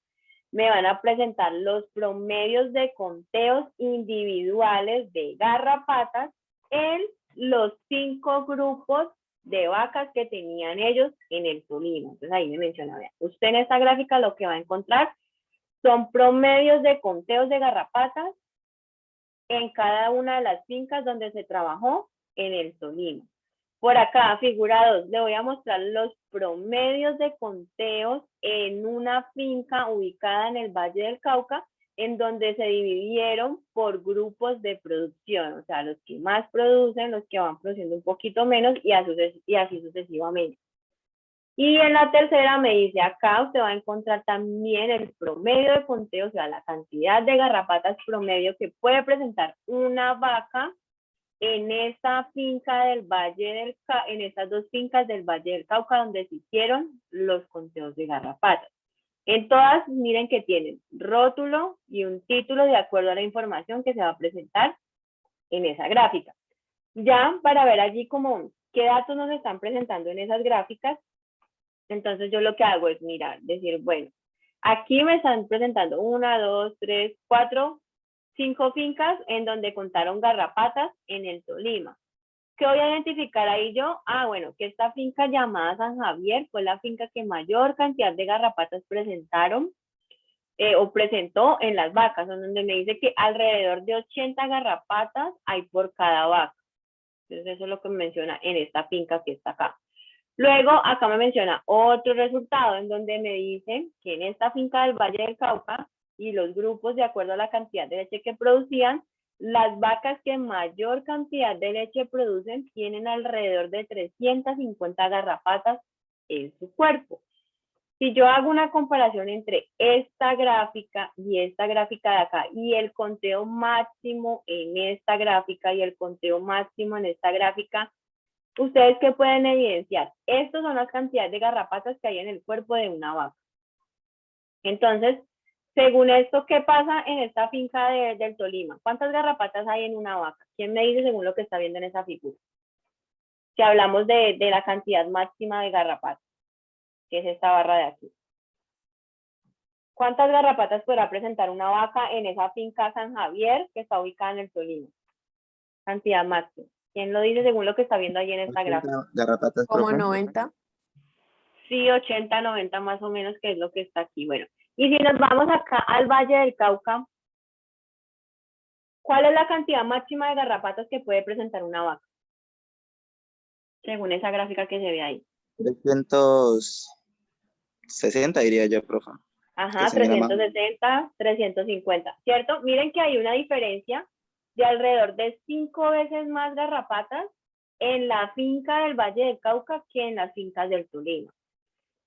me van a presentar los promedios de conteos individuales de garrapatas en los 5 grupos de vacas que tenían ellos en el Tolima. Entonces ahí me menciona, vean, usted en esta gráfica lo que va a encontrar son promedios de conteos de garrapatas en cada una de las fincas donde se trabajó en el Tolima. Por acá, figura 2, le voy a mostrar los promedios de conteos en una finca ubicada en el Valle del Cauca, en donde se dividieron por grupos de producción, o sea, los que más producen, los que van produciendo un poquito menos y así sucesivamente. Y en la tercera me dice, acá usted va a encontrar también el promedio de conteo, o sea, la cantidad de garrapatas promedio que puede presentar una vaca en esta finca del Valle del Cauca, en estas dos fincas del Valle del Cauca donde se hicieron los conteos de garrapatas. En todas, miren que tienen rótulo y un título de acuerdo a la información que se va a presentar en esa gráfica. Ya para ver allí como qué datos nos están presentando en esas gráficas, entonces yo lo que hago es mirar, decir, bueno, aquí me están presentando 1, 2, 3, 4, 5 fincas en donde contaron garrapatas en el Tolima. ¿Qué voy a identificar ahí yo? Ah, bueno, que esta finca llamada San Javier fue la finca que mayor cantidad de garrapatas presentaron o presentó en las vacas, en donde me dice que alrededor de 80 garrapatas hay por cada vaca. Entonces eso es lo que me menciona en esta finca que está acá. Luego acá me menciona otro resultado en donde me dice que en esta finca del Valle del Cauca y los grupos de acuerdo a la cantidad de leche que producían, Las vacas que mayor cantidad de leche producen tienen alrededor de 350 garrapatas en su cuerpo. Si yo hago una comparación entre esta gráfica y esta gráfica de acá y el conteo máximo en esta gráfica y el conteo máximo en esta gráfica, ¿ustedes qué pueden evidenciar? Estas son las cantidades de garrapatas que hay en el cuerpo de una vaca. Entonces, según esto, ¿qué pasa en esta finca del Tolima? ¿Cuántas garrapatas hay en una vaca? ¿Quién me dice según lo que está viendo en esa figura? Si hablamos de la cantidad máxima de garrapatas, que es esta barra de aquí. ¿Cuántas garrapatas podrá presentar una vaca en esa finca San Javier que está ubicada en el Tolima? Cantidad máxima. ¿Quién lo dice según lo que está viendo ahí en esta gráfica? Garrapatas, Como profe. 90. Sí, 80, 90 más o menos, que es lo que está aquí. Bueno, y si nos vamos acá al Valle del Cauca, ¿cuál es la cantidad máxima de garrapatas que puede presentar una vaca? Según esa gráfica que se ve ahí. 360 diría yo, profe. Ajá, Que se mira más. 360, 350, ¿cierto? Miren que hay una diferencia de alrededor de 5 veces más garrapatas en la finca del Valle del Cauca que en las fincas del Tolima.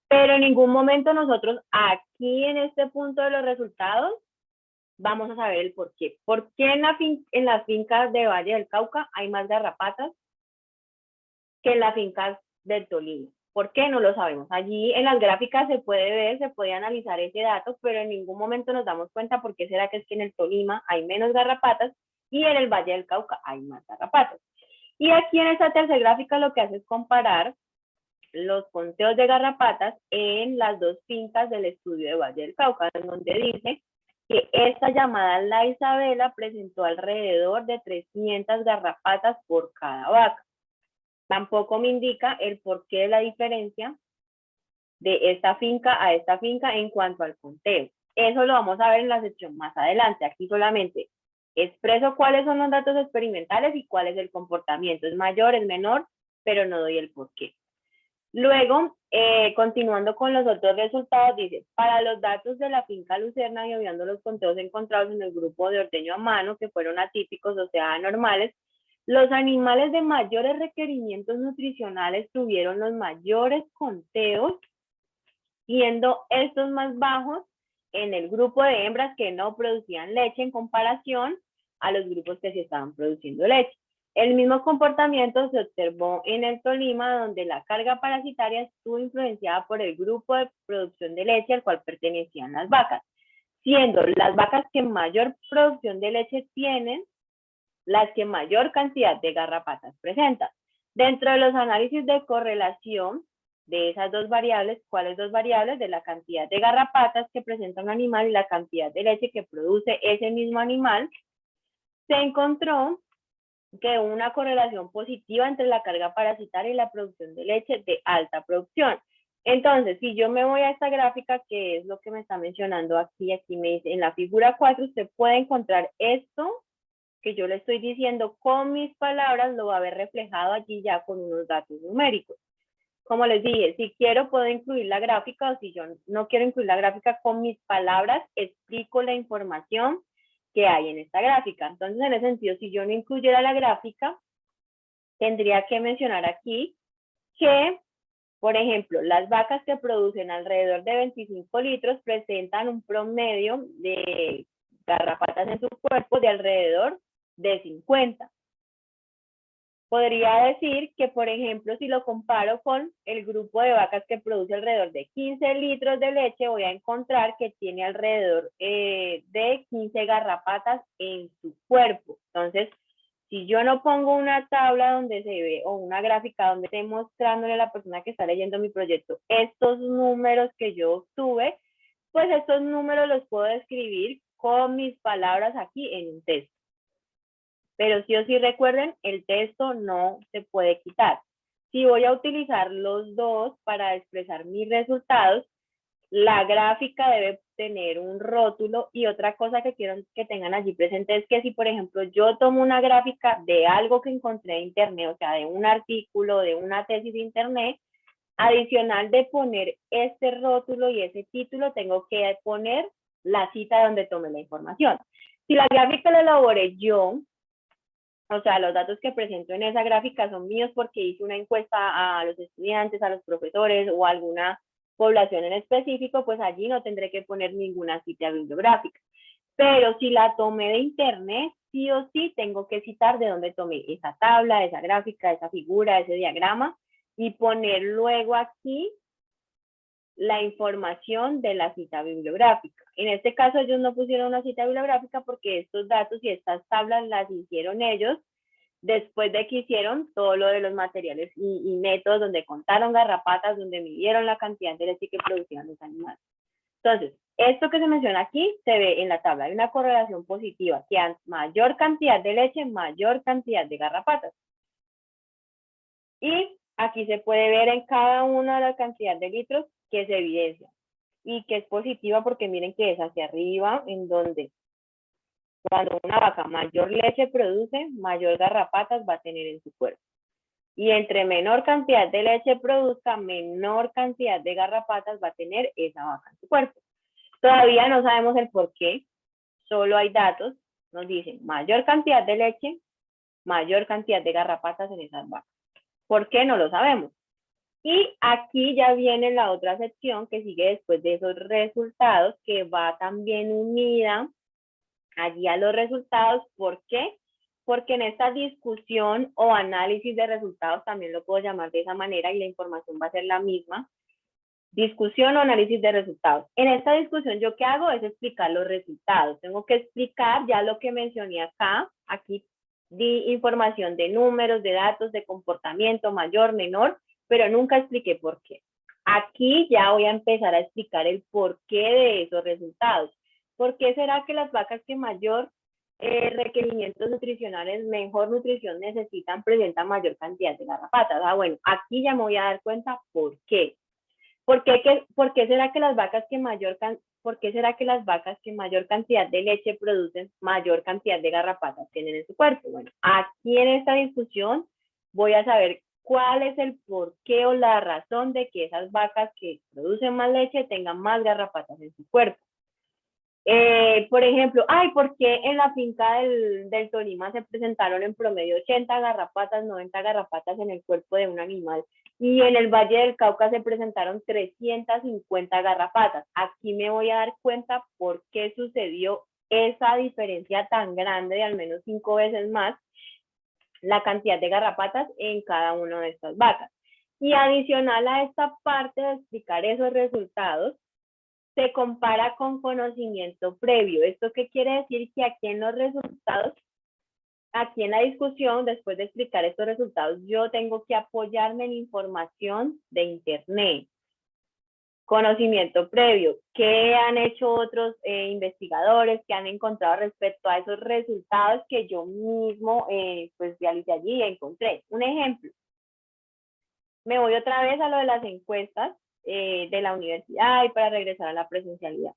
Pero en ningún momento nosotros aquí en este punto de los resultados vamos a saber el por qué. ¿Por qué en las fincas de Valle del Cauca hay más garrapatas que en las fincas del Tolima? ¿Por qué? No lo sabemos. Allí en las gráficas se puede ver, se puede analizar ese dato, pero en ningún momento nos damos cuenta por qué será que es que en el Tolima hay menos garrapatas y en el Valle del Cauca hay más garrapatas. Y aquí en esta tercera gráfica lo que hace es comparar los conteos de garrapatas en las dos fincas del estudio de Valle del Cauca, en donde dice que esta llamada La Isabela presentó alrededor de 300 garrapatas por cada vaca. Tampoco me indica el porqué de la diferencia de esta finca a esta finca en cuanto al conteo. Eso lo vamos a ver en la sección más adelante. Aquí solamente expreso cuáles son los datos experimentales y cuál es el comportamiento. Es mayor, es menor, pero no doy el porqué. Luego, continuando con los otros resultados, dice, para los datos de la finca Lucerna y obviando los conteos encontrados en el grupo de ordeño a mano, que fueron atípicos, o sea, anormales, los animales de mayores requerimientos nutricionales tuvieron los mayores conteos, siendo estos más bajos en el grupo de hembras que no producían leche en comparación a los grupos que sí estaban produciendo leche. El mismo comportamiento se observó en el Tolima, donde la carga parasitaria estuvo influenciada por el grupo de producción de leche al cual pertenecían las vacas, siendo las vacas que mayor producción de leche tienen las que mayor cantidad de garrapatas presentan. Dentro de los análisis de correlación de esas dos variables, ¿cuáles dos variables? De la cantidad de garrapatas que presenta un animal y la cantidad de leche que produce ese mismo animal, se encontró que una correlación positiva entre la carga parasitaria y la producción de leche de alta producción. Entonces, si yo me voy a esta gráfica, que es lo que me está mencionando aquí me dice, en la figura 4, usted puede encontrar esto que yo le estoy diciendo con mis palabras, lo va a ver reflejado allí ya con unos datos numéricos. Como les dije, si quiero puedo incluir la gráfica, o si yo no quiero incluir la gráfica, con mis palabras explico la información que hay en esta gráfica. Entonces, en ese sentido, si yo no incluyera la gráfica, tendría que mencionar aquí que, por ejemplo, las vacas que producen alrededor de 25 litros presentan un promedio de garrapatas en su cuerpo de alrededor de 50. Podría decir que, por ejemplo, si lo comparo con el grupo de vacas que produce alrededor de 15 litros de leche, voy a encontrar que tiene alrededor de 15 garrapatas en su cuerpo. Entonces, si yo no pongo una tabla donde se ve, o una gráfica donde esté mostrándole a la persona que está leyendo mi proyecto estos números que yo obtuve, pues estos números los puedo escribir con mis palabras aquí en un texto. Pero sí o sí recuerden, el texto no se puede quitar. Si voy a utilizar los dos para expresar mis resultados, la gráfica debe tener un rótulo, y otra cosa que quiero que tengan allí presente es que si, por ejemplo, yo tomo una gráfica de algo que encontré en internet, o sea, de un artículo, de una tesis de internet, adicional de poner este rótulo y ese título, tengo que poner la cita donde tomé la información. Si la gráfica la elaboré yo, o sea, los datos que presento en esa gráfica son míos porque hice una encuesta a los estudiantes, a los profesores o a alguna población en específico, pues allí no tendré que poner ninguna cita bibliográfica. Pero si la tomé de internet, sí o sí tengo que citar de dónde tomé esa tabla, esa gráfica, esa figura, ese diagrama y poner luego aquí la información de la cita bibliográfica. En este caso ellos no pusieron una cita bibliográfica porque estos datos y estas tablas las hicieron ellos después de que hicieron todo lo de los materiales y métodos donde contaron garrapatas, donde midieron la cantidad de leche que producían los animales. Entonces, esto que se menciona aquí se ve en la tabla. Hay una correlación positiva, que a mayor cantidad de leche, mayor cantidad de garrapatas. Y aquí se puede ver en cada una de la cantidad de litros que se evidencia. Y que es positiva porque miren que es hacia arriba, en donde cuando una vaca mayor leche produce, mayor garrapatas va a tener en su cuerpo. Y entre menor cantidad de leche produzca, menor cantidad de garrapatas va a tener esa vaca en su cuerpo. Todavía no sabemos el por qué, solo hay datos, nos dicen mayor cantidad de leche, mayor cantidad de garrapatas en esas vacas. ¿Por qué? No lo sabemos. Y aquí ya viene la otra sección que sigue después de esos resultados, que va también unida allí a los resultados. ¿Por qué? Porque en esta discusión o análisis de resultados, también lo puedo llamar de esa manera y la información va a ser la misma, discusión o análisis de resultados. En esta discusión, ¿yo qué hago? Es explicar los resultados. Tengo que explicar ya lo que mencioné acá. Aquí di información de números, de datos, de comportamiento, mayor, menor, pero nunca expliqué por qué. Aquí ya voy a empezar a explicar el porqué de esos resultados. ¿Por qué será que las vacas que mayor requerimientos nutricionales, mejor nutrición necesitan, presentan mayor cantidad de garrapatas? Bueno, aquí ya me voy a dar cuenta por qué. ¿Por qué será que las vacas que mayor cantidad de leche producen, mayor cantidad de garrapatas tienen en su cuerpo? Bueno, aquí en esta discusión voy a saber cuál es el porqué o la razón de que esas vacas que producen más leche tengan más garrapatas en su cuerpo. Por ejemplo, ¿por qué en la finca del Tolima se presentaron en promedio 80 garrapatas, 90 garrapatas en el cuerpo de un animal? Y en el Valle del Cauca se presentaron 350 garrapatas. Aquí me voy a dar cuenta por qué sucedió esa diferencia tan grande de al menos 5 veces más la cantidad de garrapatas en cada una de estas vacas. Y adicional a esta parte de explicar esos resultados, se compara con conocimiento previo. ¿Esto qué quiere decir? Que aquí en los resultados, aquí en la discusión, después de explicar estos resultados, yo tengo que apoyarme en información de internet. Conocimiento previo. ¿Qué han hecho otros investigadores? ¿Qué han encontrado respecto a esos resultados que yo mismo pues realicé allí y encontré? Un ejemplo. Me voy otra vez a lo de las encuestas de la universidad y para regresar a la presencialidad.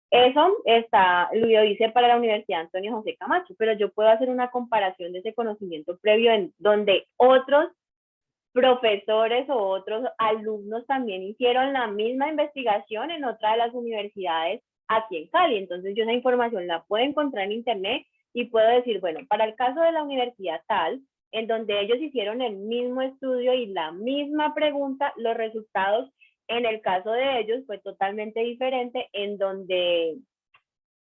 Eso lo hice para la Universidad Antonio José Camacho, pero yo puedo hacer una comparación de ese conocimiento previo en donde otros profesores o otros alumnos también hicieron la misma investigación en otra de las universidades aquí en Cali. Entonces yo esa información la puedo encontrar en internet y puedo decir, bueno, para el caso de la universidad tal, en donde ellos hicieron el mismo estudio y la misma pregunta, los resultados en el caso de ellos fue totalmente diferente, en donde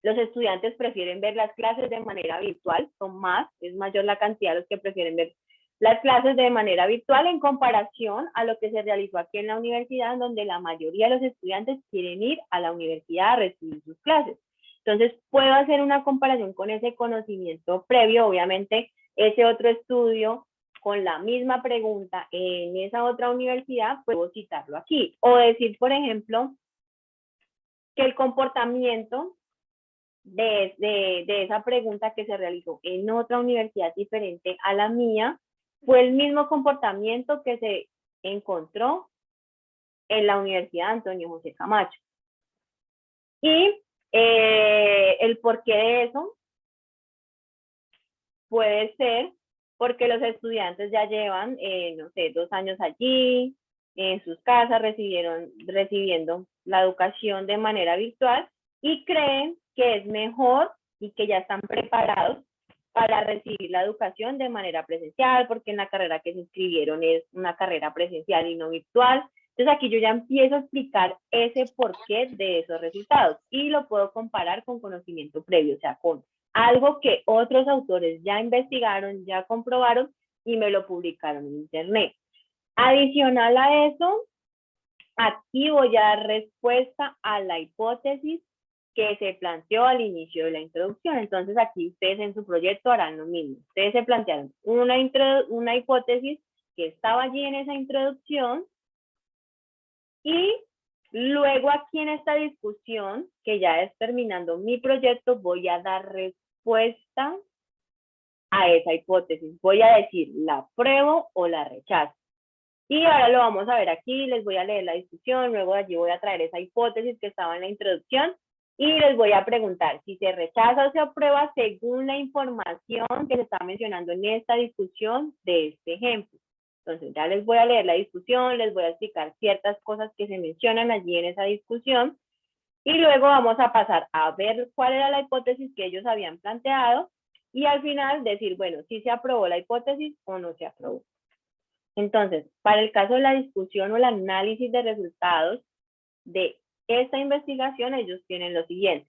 los estudiantes prefieren ver las clases de manera virtual, es mayor la cantidad de los que prefieren ver las clases de manera virtual en comparación a lo que se realizó aquí en la universidad, donde la mayoría de los estudiantes quieren ir a la universidad a recibir sus clases. Entonces, puedo hacer una comparación con ese conocimiento previo, obviamente, ese otro estudio con la misma pregunta en esa otra universidad, puedo citarlo aquí. O decir, por ejemplo, que el comportamiento de esa pregunta que se realizó en otra universidad diferente a la mía fue el mismo comportamiento que se encontró en la Universidad Antonio José Camacho. Y el porqué de eso puede ser porque los estudiantes ya llevan, no sé, 2 años allí, en sus casas, recibiendo la educación de manera virtual y creen que es mejor y que ya están preparados para recibir la educación de manera presencial, porque en la carrera que se inscribieron es una carrera presencial y no virtual. Entonces aquí yo ya empiezo a explicar ese porqué de esos resultados y lo puedo comparar con conocimiento previo, o sea, con algo que otros autores ya investigaron, ya comprobaron y me lo publicaron en internet. Adicional a eso, aquí voy a dar respuesta a la hipótesis que se planteó al inicio de la introducción. Entonces aquí ustedes en su proyecto harán lo mismo. Ustedes se plantearon una hipótesis que estaba allí en esa introducción y luego aquí en esta discusión, que ya es terminando mi proyecto, voy a dar respuesta a esa hipótesis. Voy a decir, ¿la apruebo o la rechazo? Y ahora lo vamos a ver aquí, les voy a leer la discusión, luego de allí voy a traer esa hipótesis que estaba en la introducción y les voy a preguntar si se rechaza o se aprueba según la información que se está mencionando en esta discusión de este ejemplo. Entonces ya les voy a leer la discusión, les voy a explicar ciertas cosas que se mencionan allí en esa discusión y luego vamos a pasar a ver cuál era la hipótesis que ellos habían planteado y al final decir, bueno, si se aprobó la hipótesis o no se aprobó. Entonces, para el caso de la discusión o el análisis de resultados de esta investigación, ellos tienen lo siguiente.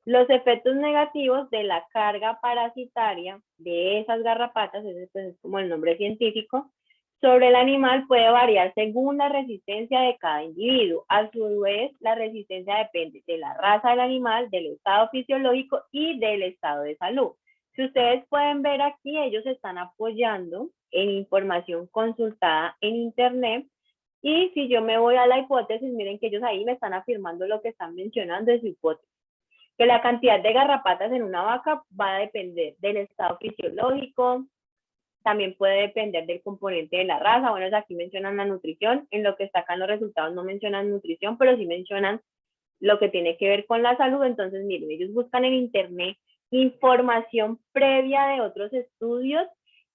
Los efectos negativos de la carga parasitaria de esas garrapatas, ese pues es como el nombre científico, sobre el animal puede variar según la resistencia de cada individuo. A su vez, la resistencia depende de la raza del animal, del estado fisiológico y del estado de salud. Si ustedes pueden ver aquí, ellos están apoyando en información consultada en internet. Y si yo me voy a la hipótesis, miren que ellos ahí me están afirmando lo que están mencionando de su hipótesis. Que la cantidad de garrapatas en una vaca va a depender del estado fisiológico, también puede depender del componente de la raza. Bueno, aquí mencionan la nutrición, en lo que está acá en los resultados no mencionan nutrición, pero sí mencionan lo que tiene que ver con la salud. Entonces, miren, ellos buscan en internet información previa de otros estudios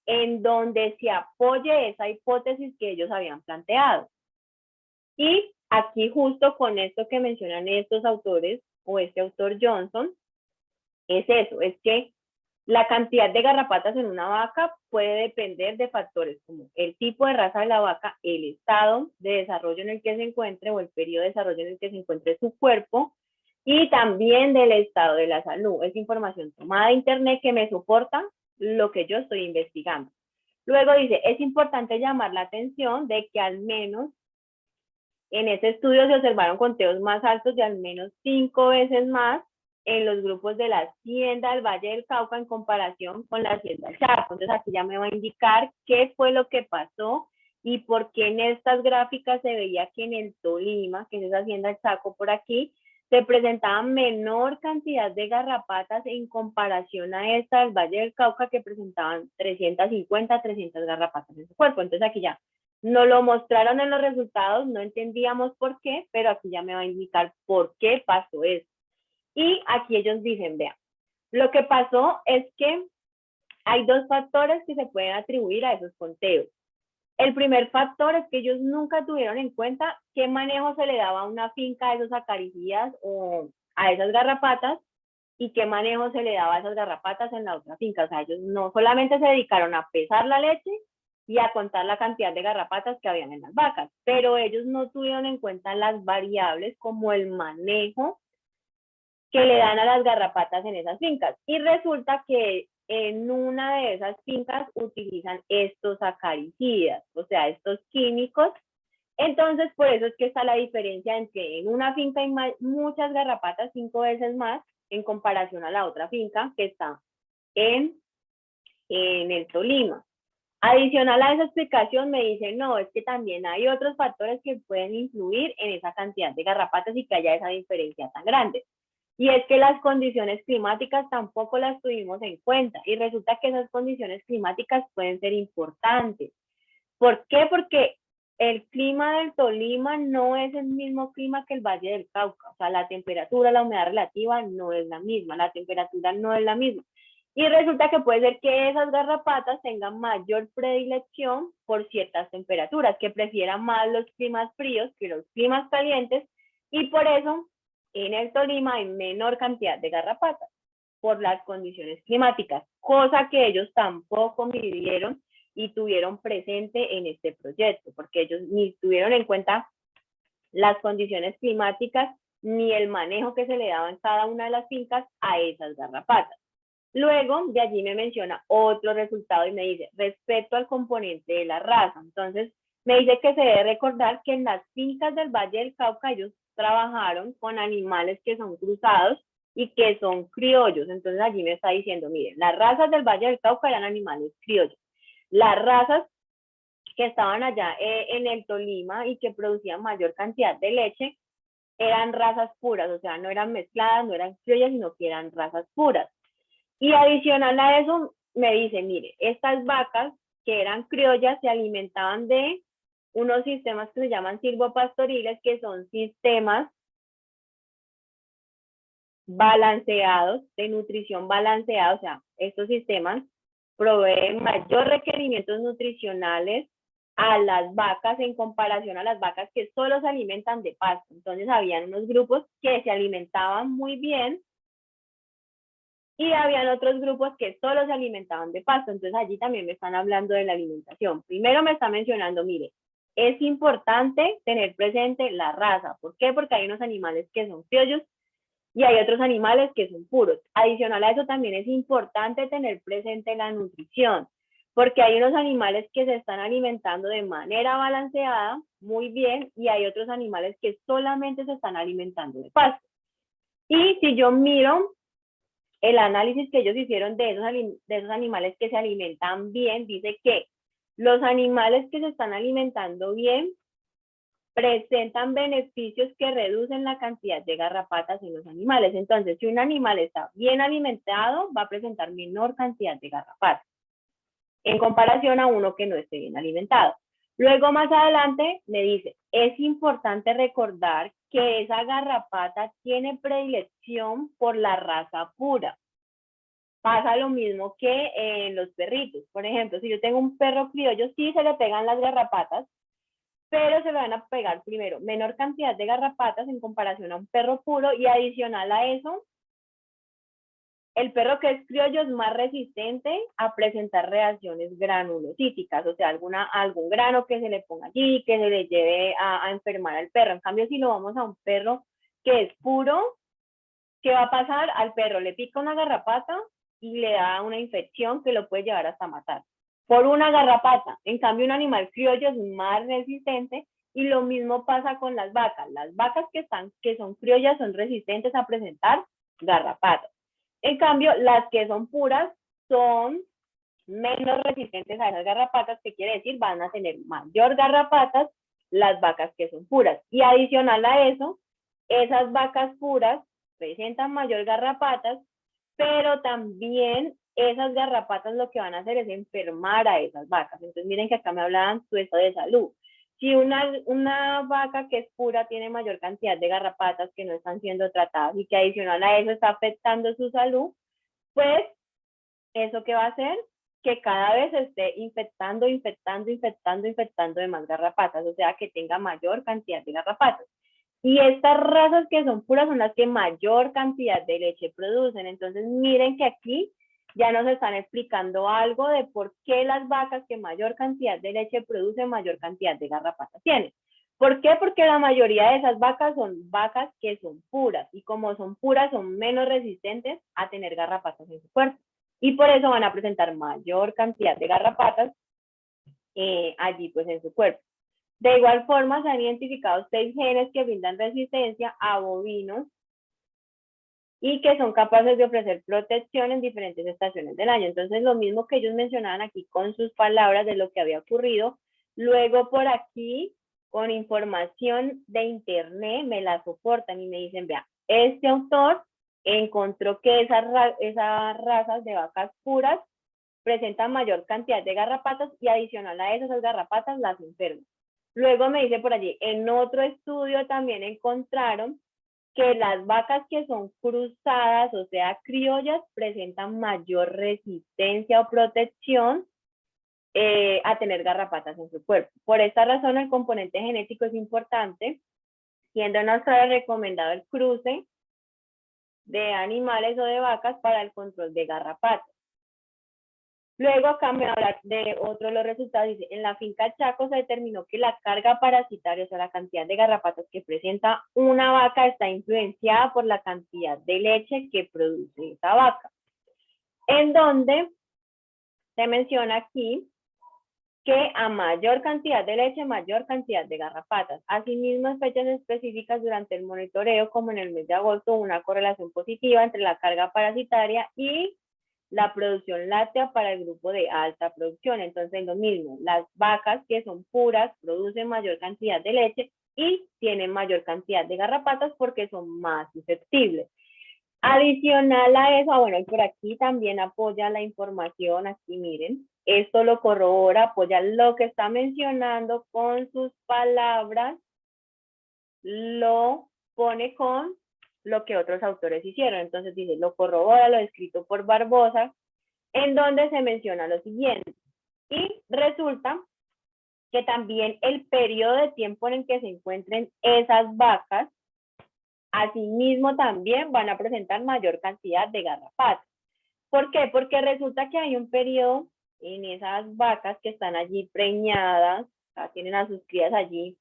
en donde se apoye esa hipótesis que ellos habían planteado. Y aquí justo con esto que mencionan estos autores, o este autor Johnson, es eso, es que la cantidad de garrapatas en una vaca puede depender de factores como el tipo de raza de la vaca, el estado de desarrollo en el que se encuentre o el periodo de desarrollo en el que se encuentre su cuerpo y también del estado de la salud. Es información tomada de internet que me soporta lo que yo estoy investigando. Luego dice, es importante llamar la atención de que al menos en ese estudio se observaron conteos más altos de al menos 5 veces más en los grupos de la hacienda del Valle del Cauca en comparación con la hacienda del Chaco. Entonces aquí ya me va a indicar qué fue lo que pasó y por qué en estas gráficas se veía que en el Tolima, que es esa hacienda del Chaco por aquí, se presentaba menor cantidad de garrapatas en comparación a esta del Valle del Cauca que presentaban 350, 300 garrapatas en su cuerpo. Entonces aquí ya nos lo mostraron en los resultados, no entendíamos por qué, pero aquí ya me va a indicar por qué pasó eso. Y aquí ellos dicen, vean, lo que pasó es que hay dos factores que se pueden atribuir a esos conteos. El primer factor es que ellos nunca tuvieron en cuenta qué manejo se le daba a una finca de esos acaricidas o a esas garrapatas y qué manejo se le daba a esas garrapatas en la otra finca. O sea, ellos no solamente se dedicaron a pesar la leche y a contar la cantidad de garrapatas que habían en las vacas, pero ellos no tuvieron en cuenta las variables como el manejo que le dan a las garrapatas en esas fincas. Y resulta que en una de esas fincas utilizan estos acaricidas, o sea, estos químicos. Entonces, por eso es que está la diferencia en que en una finca hay muchas garrapatas, 5 veces más, en comparación a la otra finca que está en el Tolima. Adicional a esa explicación me dicen, no, es que también hay otros factores que pueden influir en esa cantidad de garrapatas y que haya esa diferencia tan grande. Y es que las condiciones climáticas tampoco las tuvimos en cuenta y resulta que esas condiciones climáticas pueden ser importantes. ¿Por qué? Porque el clima del Tolima no es el mismo clima que el Valle del Cauca. O sea, la temperatura, la humedad relativa no es la misma, la temperatura no es la misma. Y resulta que puede ser que esas garrapatas tengan mayor predilección por ciertas temperaturas, que prefieran más los climas fríos que los climas calientes y por eso en el Tolima hay menor cantidad de garrapatas. por las condiciones climáticas, cosa que ellos tampoco midieron y tuvieron presente en este proyecto, porque ellos ni tuvieron en cuenta las condiciones climáticas ni el manejo que se le daba en cada una de las fincas a esas garrapatas. Luego, de allí me menciona otro resultado y me dice, respecto al componente de la raza. Entonces, me dice que se debe recordar que en las fincas del Valle del Cauca ellos trabajaron con animales que son cruzados y que son criollos. Entonces, allí me está diciendo, miren, las razas del Valle del Cauca eran animales criollos. Las razas que estaban allá en el Tolima y que producían mayor cantidad de leche eran razas puras, o sea, no eran mezcladas, no eran criollas, sino que eran razas puras. Y adicional a eso, me dice, mire, estas vacas que eran criollas se alimentaban de unos sistemas que se llaman silvopastoriles, que son sistemas balanceados, de nutrición balanceada, o sea, estos sistemas proveen mayor requerimientos nutricionales a las vacas en comparación a las vacas que solo se alimentan de pasto. Entonces, habían unos grupos que se alimentaban muy bien y habían otros grupos que solo se alimentaban de pasto. Entonces, allí también me están hablando de la alimentación. Primero me está mencionando, mire, es importante tener presente la raza. ¿Por qué? Porque hay unos animales que son criollos y hay otros animales que son puros. Adicional a eso, también es importante tener presente la nutrición, porque hay unos animales que se están alimentando de manera balanceada, muy bien, y hay otros animales que solamente se están alimentando de pasto. Y si yo miro el análisis que ellos hicieron de esos animales que se alimentan bien, dice que los animales que se están alimentando bien presentan beneficios que reducen la cantidad de garrapatas en los animales. Entonces, si un animal está bien alimentado, va a presentar menor cantidad de garrapatas en comparación a uno que no esté bien alimentado. Luego, más adelante, me dice, es importante recordar que esa garrapata tiene predilección por la raza pura. Pasa lo mismo que en los perritos. Por ejemplo, si yo tengo un perro criollo, sí se le pegan las garrapatas, pero se le van a pegar primero menor cantidad de garrapatas en comparación a un perro puro, y adicional a eso, el perro que es criollo es más resistente a presentar reacciones granulocíticas, o sea, algún grano que se le ponga allí, que se le lleve a enfermar al perro. En cambio, si lo vamos a un perro que es puro, ¿qué va a pasar? Al perro le pica una garrapata y le da una infección que lo puede llevar hasta matar por una garrapata. En cambio, un animal criollo es más resistente, y lo mismo pasa con las vacas. Las vacas que son criollas son resistentes a presentar garrapatas. En cambio, las que son puras son menos resistentes a esas garrapatas, que quiere decir van a tener mayor garrapatas las vacas que son puras. Y adicional a eso, esas vacas puras presentan mayor garrapatas, pero también esas garrapatas lo que van a hacer es enfermar a esas vacas. Entonces, miren que acá me hablaban su estado de salud. Si una vaca que es pura tiene mayor cantidad de garrapatas que no están siendo tratadas y que adicional a eso está afectando su salud, pues, ¿eso qué va a hacer? Que cada vez esté infectando de más garrapatas, o sea, que tenga mayor cantidad de garrapatas. Y estas razas que son puras son las que mayor cantidad de leche producen. Entonces, miren que aquí ya nos están explicando algo de por qué las vacas que mayor cantidad de leche producen, mayor cantidad de garrapatas tienen. ¿Por qué? Porque la mayoría de esas vacas son vacas que son puras, y como son puras son menos resistentes a tener garrapatas en su cuerpo. Y por eso van a presentar mayor cantidad de garrapatas allí pues en su cuerpo. De igual forma, se han identificado 6 genes que brindan resistencia a bovinos y que son capaces de ofrecer protección en diferentes estaciones del año. Entonces, lo mismo que ellos mencionaban aquí con sus palabras de lo que había ocurrido, luego por aquí, con información de internet, me la soportan y me dicen, vea, este autor encontró que esas razas de vacas puras presentan mayor cantidad de garrapatas, y adicional a eso, esas garrapatas las enferman. Luego me dice por allí, en otro estudio también encontraron que las vacas que son cruzadas, o sea, criollas, presentan mayor resistencia o protección a tener garrapatas en su cuerpo. Por esta razón, el componente genético es importante, siendo no solo recomendado el cruce de animales o de vacas para el control de garrapatas. Luego acá me habla de otro de los resultados. Dice, en la finca Chaco se determinó que la carga parasitaria, o sea, la cantidad de garrapatas que presenta una vaca está influenciada por la cantidad de leche que produce esa vaca. En donde se menciona aquí que a mayor cantidad de leche, mayor cantidad de garrapatas. Asimismo, en fechas específicas durante el monitoreo, como en el mes de agosto, una correlación positiva entre la carga parasitaria y la producción láctea para el grupo de alta producción. Entonces, lo mismo, las vacas que son puras producen mayor cantidad de leche y tienen mayor cantidad de garrapatas porque son más susceptibles. Adicional a eso, bueno, y por aquí también apoya la información, aquí miren, esto lo corrobora, apoya lo que está mencionando con sus palabras, lo pone con lo que otros autores hicieron. Entonces dice, lo corrobora lo escrito por Barbosa, en donde se menciona lo siguiente. Y resulta que también el periodo de tiempo en el que se encuentren esas vacas, asimismo también van a presentar mayor cantidad de garrapatas. ¿Por qué? Porque resulta que hay un periodo en esas vacas que están allí preñadas, o sea, tienen a sus crías allí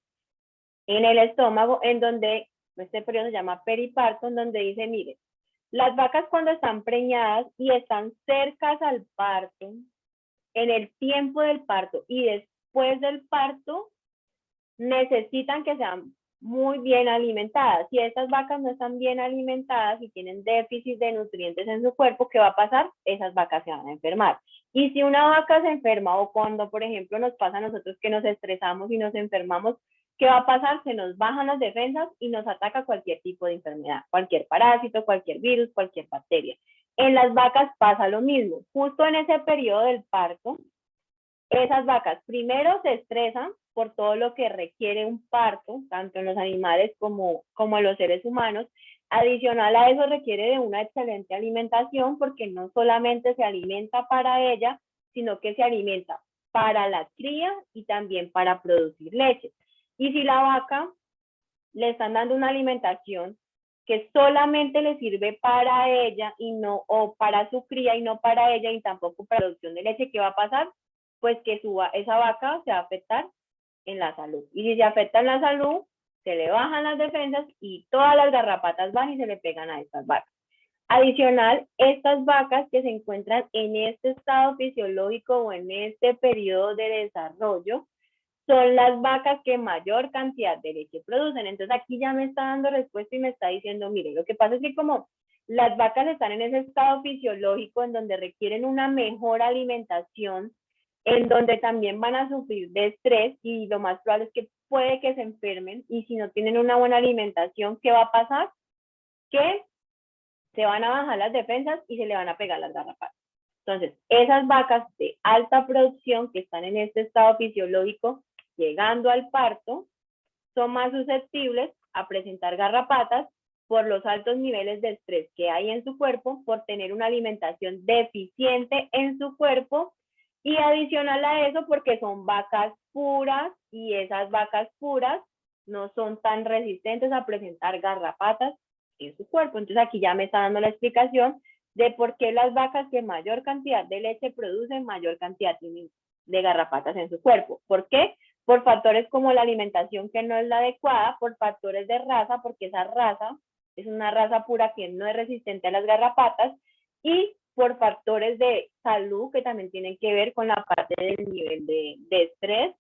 en el estómago, en donde este periodo se llama periparto, en donde dice, mire, las vacas cuando están preñadas y están cercas al parto, en el tiempo del parto y después del parto, necesitan que sean muy bien alimentadas. Si estas vacas no están bien alimentadas y tienen déficit de nutrientes en su cuerpo, ¿qué va a pasar? Esas vacas se van a enfermar. Y si una vaca se enferma o cuando, por ejemplo, nos pasa a nosotros que nos estresamos y nos enfermamos, ¿qué va a pasar? Se nos bajan las defensas y nos ataca cualquier tipo de enfermedad, cualquier parásito, cualquier virus, cualquier bacteria. En las vacas pasa lo mismo. Justo en ese periodo del parto, esas vacas primero se estresan por todo lo que requiere un parto, tanto en los animales como en los seres humanos. Adicional a eso requiere de una excelente alimentación porque no solamente se alimenta para ella, sino que se alimenta para la cría y también para producir leche. Y si la vaca le están dando una alimentación que solamente le sirve para ella y no, o para su cría y no para ella y tampoco para la producción de leche, ¿qué va a pasar? Pues que esa vaca se va a afectar en la salud. Y si se afecta en la salud, se le bajan las defensas y todas las garrapatas van y se le pegan a estas vacas. Adicional, estas vacas que se encuentran en este estado fisiológico o en este periodo de desarrollo, son las vacas que mayor cantidad de leche producen. Entonces aquí ya me está dando respuesta y me está diciendo, mire, lo que pasa es que como las vacas están en ese estado fisiológico en donde requieren una mejor alimentación, en donde también van a sufrir de estrés y lo más probable es que puede que se enfermen y si no tienen una buena alimentación, ¿qué va a pasar? Que se van a bajar las defensas y se le van a pegar las garrapatas. Entonces, esas vacas de alta producción que están en este estado fisiológico, llegando al parto, son más susceptibles a presentar garrapatas por los altos niveles de estrés que hay en su cuerpo, por tener una alimentación deficiente en su cuerpo y adicional a eso porque son vacas puras y esas vacas puras no son tan resistentes a presentar garrapatas en su cuerpo. Entonces aquí ya me está dando la explicación de por qué las vacas que mayor cantidad de leche producen mayor cantidad de garrapatas en su cuerpo. ¿Por qué? Por factores como la alimentación que no es la adecuada, por factores de raza, porque esa raza es una raza pura que no es resistente a las garrapatas, y por factores de salud que también tienen que ver con la parte del nivel de estrés,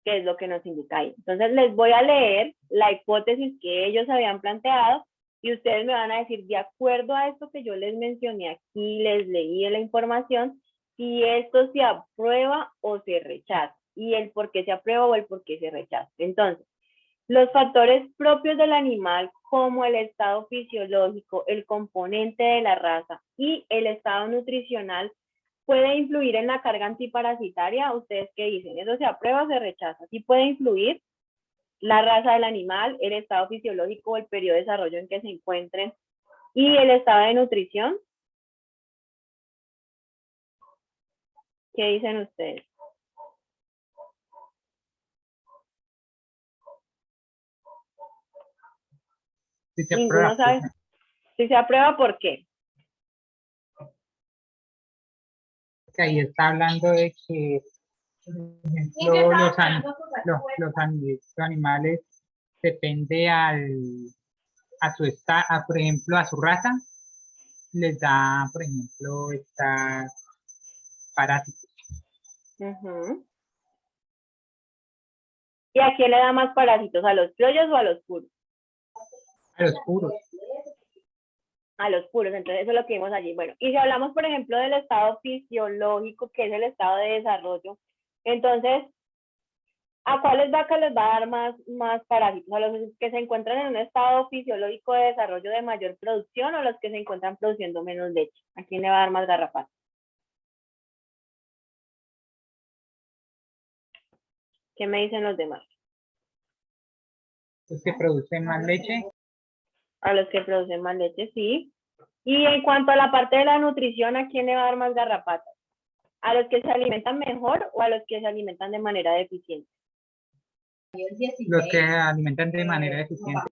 que es lo que nos indica ahí. Entonces les voy a leer la hipótesis que ellos habían planteado y ustedes me van a decir, de acuerdo a esto que yo les mencioné aquí, les leí la información, si esto se aprueba o se rechaza, y el por qué se aprueba o el por qué se rechaza. Entonces, los factores propios del animal, como el estado fisiológico, el componente de la raza y el estado nutricional, puede influir en la carga antiparasitaria. ¿Ustedes qué dicen? ¿Eso se aprueba o se rechaza? ¿Sí puede influir la raza del animal, el estado fisiológico, el periodo de desarrollo en que se encuentren y el estado de nutrición? ¿Qué dicen ustedes? Sí se Ninguno aprueba, sabe. Si se aprueba, ¿por qué? Que ahí está hablando de que, por ejemplo, los animales depende a su por ejemplo, a su raza, les da, por ejemplo, parásitos. Ujú. ¿Y a quién le da más parásitos? ¿A los criollos o a los puros? A los puros. A los puros, entonces eso es lo que vimos allí. Bueno, y si hablamos, por ejemplo, del estado fisiológico, que es el estado de desarrollo, entonces, ¿a cuáles vacas les va a dar más parásitos? ¿A los que se encuentran en un estado fisiológico de desarrollo de mayor producción o los que se encuentran produciendo menos leche? ¿A quién le va a dar más garrapata? ¿Qué me dicen los demás? Los que producen más leche. A los que producen más leche, sí. Y en cuanto a la parte de la nutrición, ¿a quién le va a dar más garrapatas? ¿A los que se alimentan mejor o a los que se alimentan de manera deficiente? Los que alimentan de manera eficiente.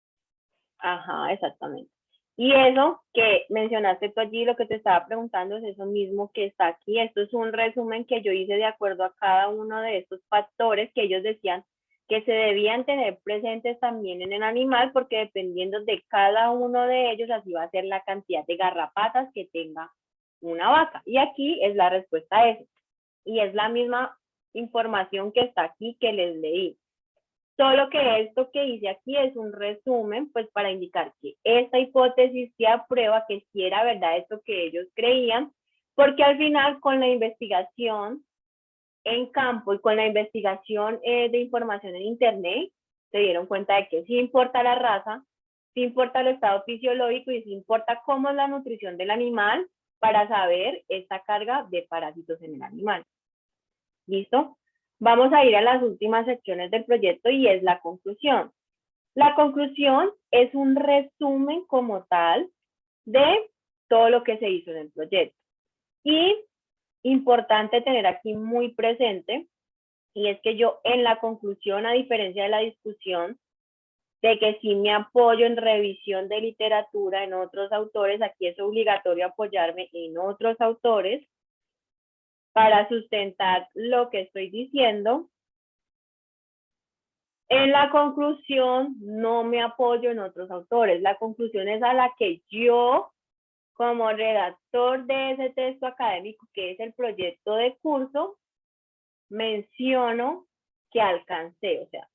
Ajá, exactamente. Y eso que mencionaste tú allí, lo que te estaba preguntando es eso mismo que está aquí. Esto es un resumen que yo hice de acuerdo a cada uno de estos factores que ellos decían que se debían tener presentes también en el animal, porque dependiendo de cada uno de ellos, así va a ser la cantidad de garrapatas que tenga una vaca. Y aquí es la respuesta a eso. Y es la misma información que está aquí que les leí. Solo que esto que hice aquí es un resumen, pues para indicar que esta hipótesis se aprueba, que sí era verdad esto que ellos creían, porque al final con la investigación en campo y con la investigación de información en internet, se dieron cuenta de que sí importa la raza, sí importa el estado fisiológico y sí importa cómo es la nutrición del animal para saber esta carga de parásitos en el animal. ¿Listo? Vamos a ir a las últimas secciones del proyecto y es la conclusión. La conclusión es un resumen como tal de todo lo que se hizo en el proyecto. Y importante tener aquí muy presente, y es que yo en la conclusión, a diferencia de la discusión, de que sí me apoyo en revisión de literatura en otros autores, aquí es obligatorio apoyarme en otros autores para sustentar lo que estoy diciendo. En la conclusión no me apoyo en otros autores. La conclusión es a la que yo, como redactor de ese texto académico, que es el proyecto de curso, menciono que alcancé, o sea,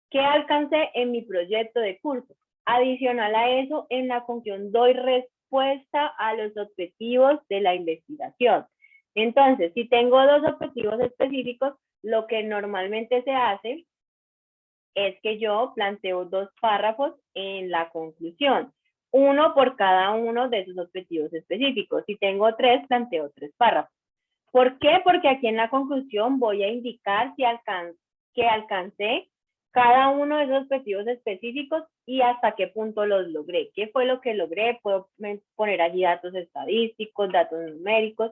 ¿qué alcancé en mi proyecto de curso? Adicional a eso, en la conclusión doy respuesta a los objetivos de la investigación. Entonces, si tengo dos objetivos específicos, lo que normalmente se hace es que yo planteo dos párrafos en la conclusión, uno por cada uno de esos objetivos específicos. Si tengo tres, planteo tres párrafos. ¿Por qué? Porque aquí en la conclusión voy a indicar si alcancé cada uno de esos objetivos específicos y hasta qué punto los logré. ¿Qué fue lo que logré? Puedo poner allí datos estadísticos, datos numéricos,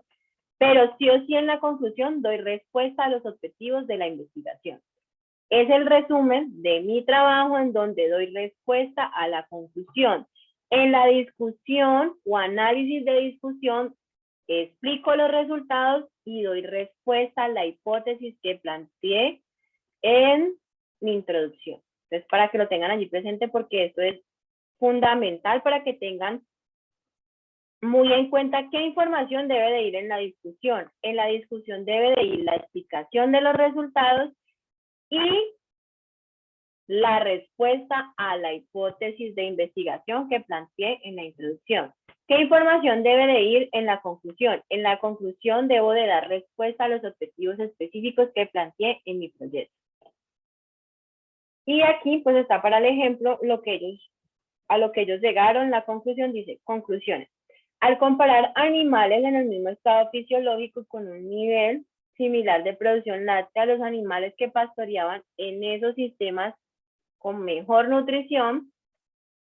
pero sí o sí en la conclusión doy respuesta a los objetivos de la investigación. Es el resumen de mi trabajo en donde doy respuesta a la conclusión. En la discusión o análisis de discusión, explico los resultados y doy respuesta a la hipótesis que planteé en mi introducción. Entonces, para que lo tengan allí presente, porque esto es fundamental para que tengan muy en cuenta qué información debe de ir en la discusión. En la discusión debe de ir la explicación de los resultados y la respuesta a la hipótesis de investigación que planteé en la introducción. ¿Qué información debe de ir en la conclusión? En la conclusión debo de dar respuesta a los objetivos específicos que planteé en mi proyecto. Y aquí pues está para el ejemplo a lo que ellos llegaron. La conclusión dice, conclusiones. Al comparar animales en el mismo estado fisiológico con un nivel similar de producción láctea, los animales que pastoreaban en esos sistemas con mejor nutrición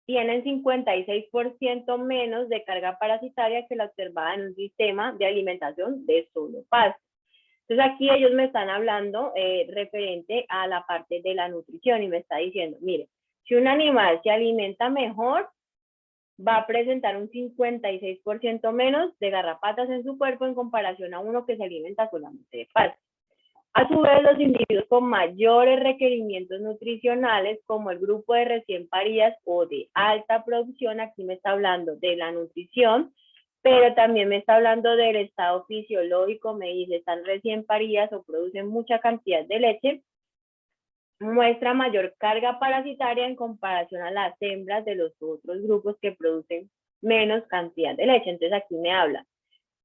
tienen 56% menos de carga parasitaria que la observada en un sistema de alimentación de solo pasto. Entonces aquí ellos me están hablando referente a la parte de la nutrición y me está diciendo, mire, si un animal se alimenta mejor, va a presentar un 56% menos de garrapatas en su cuerpo en comparación a uno que se alimenta solamente de pasto. A su vez, los individuos con mayores requerimientos nutricionales, como el grupo de recién paridas o de alta producción, aquí me está hablando de la nutrición, pero también me está hablando del estado fisiológico, me dice, están recién paridas o producen mucha cantidad de leche, muestra mayor carga parasitaria en comparación a las hembras de los otros grupos que producen menos cantidad de leche. Entonces aquí me habla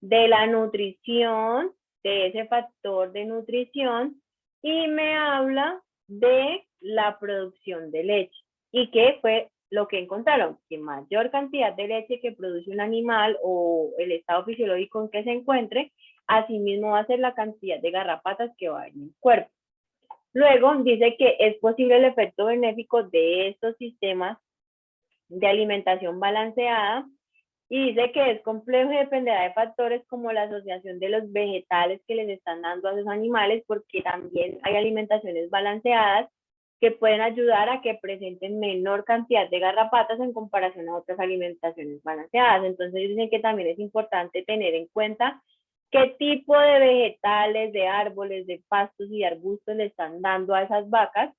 de la nutrición, de ese factor de nutrición, y me habla de la producción de leche. ¿Y qué fue lo que encontraron? Que mayor cantidad de leche que produce un animal o el estado fisiológico en que se encuentre, asimismo va a ser la cantidad de garrapatas que va en el cuerpo. Luego dice que es posible el efecto benéfico de estos sistemas de alimentación balanceada, y dice que es complejo y dependerá de factores como la asociación de los vegetales que les están dando a los animales, porque también hay alimentaciones balanceadas que pueden ayudar a que presenten menor cantidad de garrapatas en comparación a otras alimentaciones balanceadas. Entonces dicen que también es importante tener en cuenta qué tipo de vegetales, de árboles, de pastos y de arbustos le están dando a esas vacas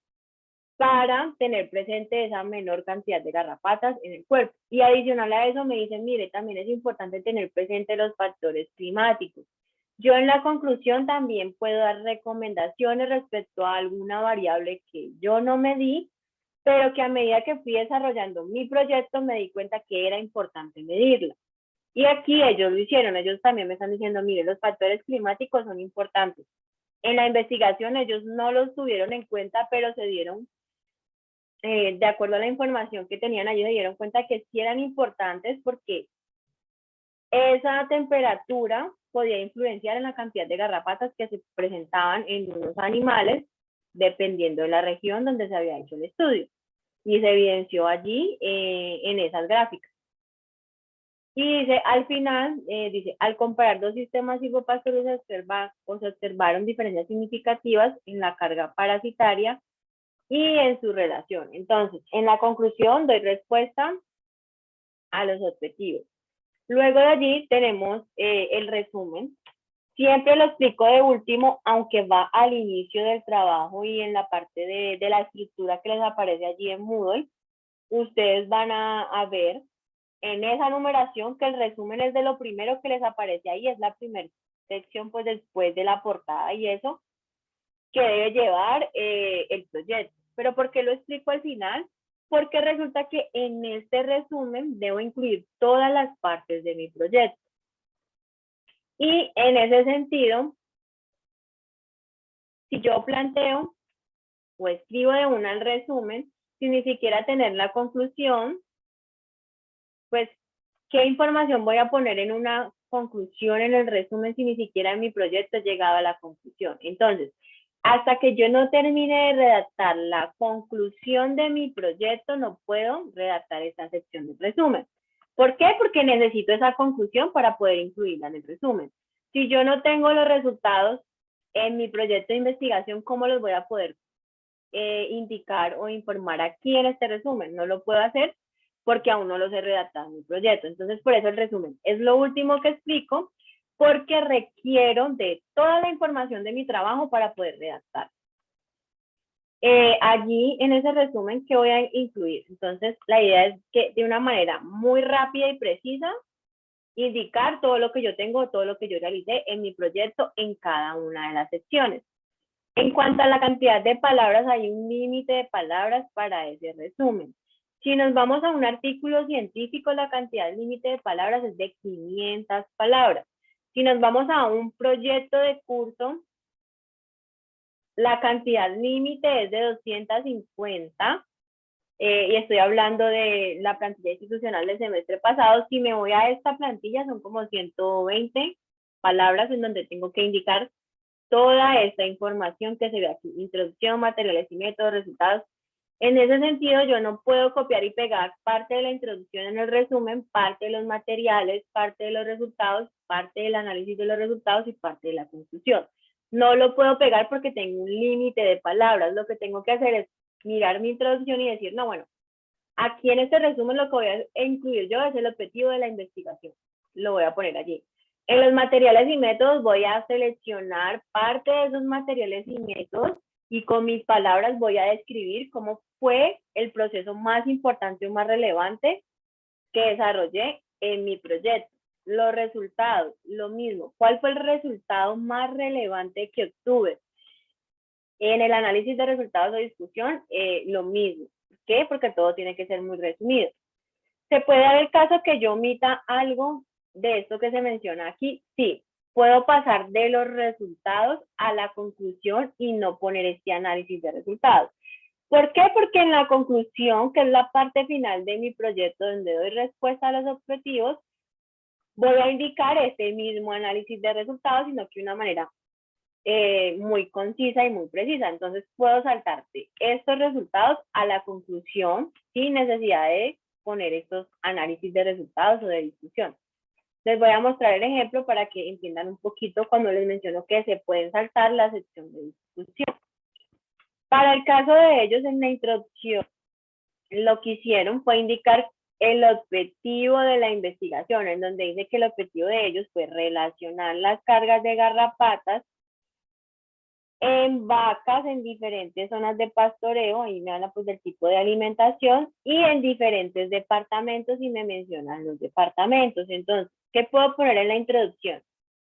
para tener presente esa menor cantidad de garrapatas en el cuerpo. Y adicional a eso me dicen, mire, también es importante tener presente los factores climáticos. Yo en la conclusión también puedo dar recomendaciones respecto a alguna variable que yo no medí, pero que a medida que fui desarrollando mi proyecto me di cuenta que era importante medirla. Y aquí ellos lo hicieron, ellos también me están diciendo, mire, los factores climáticos son importantes. En la investigación ellos no los tuvieron en cuenta, pero se dieron, de acuerdo a la información que tenían allí, se dieron cuenta que sí eran importantes porque esa temperatura podía influenciar en la cantidad de garrapatas que se presentaban en unos animales, dependiendo de la región donde se había hecho el estudio. Y se evidenció allí en esas gráficas. Y dice, al final, dice, al comparar dos sistemas silvopastoriles se observaron diferencias significativas en la carga parasitaria y en su relación. Entonces, en la conclusión doy respuesta a los objetivos. Luego de allí tenemos el resumen. Siempre lo explico de último, aunque va al inicio del trabajo y en la parte de la estructura que les aparece allí en Moodle. Ustedes van a ver en esa numeración que el resumen es de lo primero que les aparece ahí, es la primera sección, pues después de la portada y eso, que debe llevar el proyecto. ¿Pero por qué lo explico al final? Porque resulta que en este resumen debo incluir todas las partes de mi proyecto. Y en ese sentido, si yo planteo o escribo de una el resumen, sin ni siquiera tener la conclusión, pues, ¿qué información voy a poner en una conclusión en el resumen si ni siquiera en mi proyecto he llegado a la conclusión? Entonces, hasta que yo no termine de redactar la conclusión de mi proyecto, no puedo redactar esta sección del resumen. ¿Por qué? Porque necesito esa conclusión para poder incluirla en el resumen. Si yo no tengo los resultados en mi proyecto de investigación, ¿cómo los voy a poder indicar o informar aquí en este resumen? No lo puedo hacer porque aún no los he redactado en mi proyecto. Entonces, por eso el resumen es lo último que explico, porque requiero de toda la información de mi trabajo para poder redactar. Allí, en ese resumen, ¿qué voy a incluir? Entonces, la idea es que de una manera muy rápida y precisa, indicar todo lo que yo tengo, todo lo que yo realicé en mi proyecto en cada una de las secciones. En cuanto a la cantidad de palabras, hay un límite de palabras para ese resumen. Si nos vamos a un artículo científico, la cantidad límite de palabras es de 500 palabras. Si nos vamos a un proyecto de curso, la cantidad límite es de 250. Y estoy hablando de la plantilla institucional del semestre pasado. Si me voy a esta plantilla, son como 120 palabras en donde tengo que indicar toda esta información que se ve aquí: introducción, materiales y métodos, resultados. En ese sentido, yo no puedo copiar y pegar parte de la introducción en el resumen, parte de los materiales, parte de los resultados, parte del análisis de los resultados y parte de la conclusión. No lo puedo pegar porque tengo un límite de palabras. Lo que tengo que hacer es mirar mi introducción y decir, no, bueno, Aquí en este resumen lo que voy a incluir yo es el objetivo de la investigación. Lo voy a poner allí. En los materiales y métodos voy a seleccionar parte de esos materiales y métodos y con mis palabras voy a describir cómo fue el proceso más importante o más relevante que desarrollé en mi proyecto. Los resultados, lo mismo. ¿Cuál fue el resultado más relevante que obtuve? En el análisis de resultados o discusión, lo mismo. ¿Por qué? Porque todo tiene que ser muy resumido. ¿Se puede dar el caso que yo omita algo de esto que se menciona aquí? Sí. Puedo pasar de los resultados a la conclusión y no poner este análisis de resultados. ¿Por qué? Porque en la conclusión, que es la parte final de mi proyecto donde doy respuesta a los objetivos, voy a indicar este mismo análisis de resultados, sino que de una manera muy concisa y muy precisa. Entonces puedo saltarte estos resultados a la conclusión sin necesidad de poner estos análisis de resultados o de discusión. Les voy a mostrar el ejemplo para que entiendan un poquito cuando les menciono que se pueden saltar la sección de discusión. Para el caso de ellos, en la introducción, lo que hicieron fue indicar el objetivo de la investigación, en donde dice que el objetivo de ellos fue relacionar las cargas de garrapatas en vacas en diferentes zonas de pastoreo, ahí me habla pues del tipo de alimentación, y en diferentes departamentos, y me mencionan los departamentos. Entonces, ¿qué puedo poner en la introducción?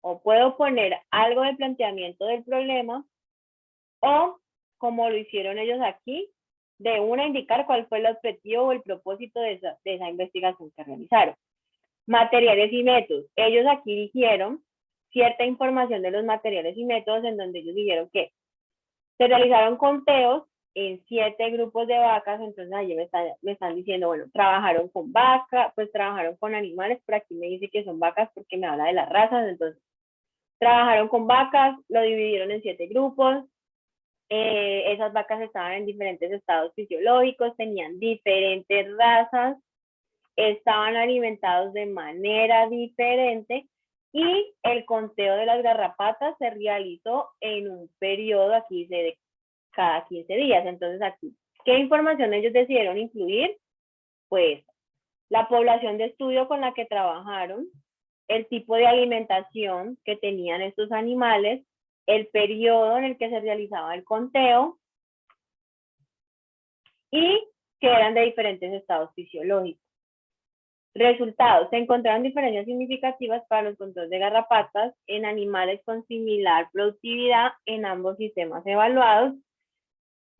O puedo poner algo de planteamiento del problema, o como lo hicieron ellos aquí, de una indicar cuál fue el objetivo o el propósito de esa investigación que realizaron. Materiales y métodos. Ellos aquí dijeron cierta información de los materiales y métodos, en donde ellos dijeron que se realizaron conteos en 7 grupos de vacas. Entonces allí me están diciendo, bueno, trabajaron con vacas, pues trabajaron con animales, pero aquí me dice que son vacas porque me habla de las razas. Entonces trabajaron con vacas, lo dividieron en 7 grupos. Esas vacas estaban en diferentes estados fisiológicos, tenían diferentes razas, estaban alimentados de manera diferente, y el conteo de las garrapatas se realizó en un periodo, aquí dice, de cada 15 días. Entonces aquí, ¿qué información ellos decidieron incluir? Pues la población de estudio con la que trabajaron, el tipo de alimentación que tenían estos animales, el periodo en el que se realizaba el conteo y que eran de diferentes estados fisiológicos. Resultados. Se encontraron diferencias significativas para los conteos de garrapatas en animales con similar productividad en ambos sistemas evaluados,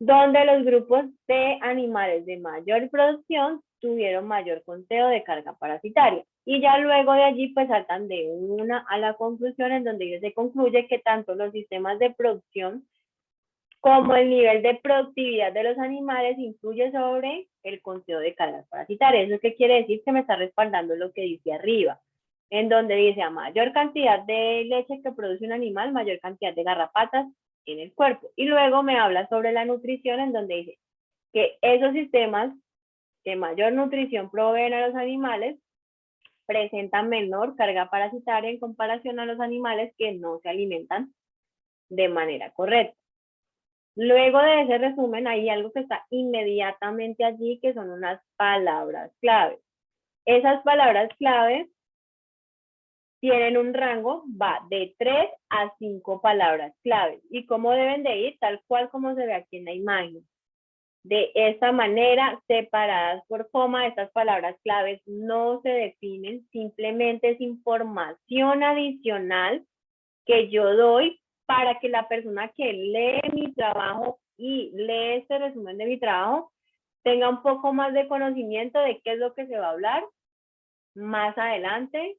donde los grupos de animales de mayor producción tuvieron mayor conteo de carga parasitaria. Y ya luego de allí pues saltan de una a la conclusión, en donde se concluye que tanto los sistemas de producción como el nivel de productividad de los animales influye sobre el conteo de cargas parasitarias. ¿Eso qué quiere decir? Que me está respaldando lo que dice arriba, en donde dice a mayor cantidad de leche que produce un animal, mayor cantidad de garrapatas en el cuerpo. Y luego me habla sobre la nutrición, en donde dice que esos sistemas que mayor nutrición proveen a los animales presentan menor carga parasitaria en comparación a los animales que no se alimentan de manera correcta. Luego de ese resumen hay algo que está inmediatamente allí, que son unas palabras clave. Esas palabras clave tienen un rango, va de 3 a 5 palabras clave. ¿Y cómo deben de ir? Tal cual como se ve aquí en la imagen. De esta manera, separadas por coma. Estas palabras claves no se definen, simplemente es información adicional que yo doy para que la persona que lee mi trabajo y lee este resumen de mi trabajo tenga un poco más de conocimiento de qué es lo que se va a hablar más adelante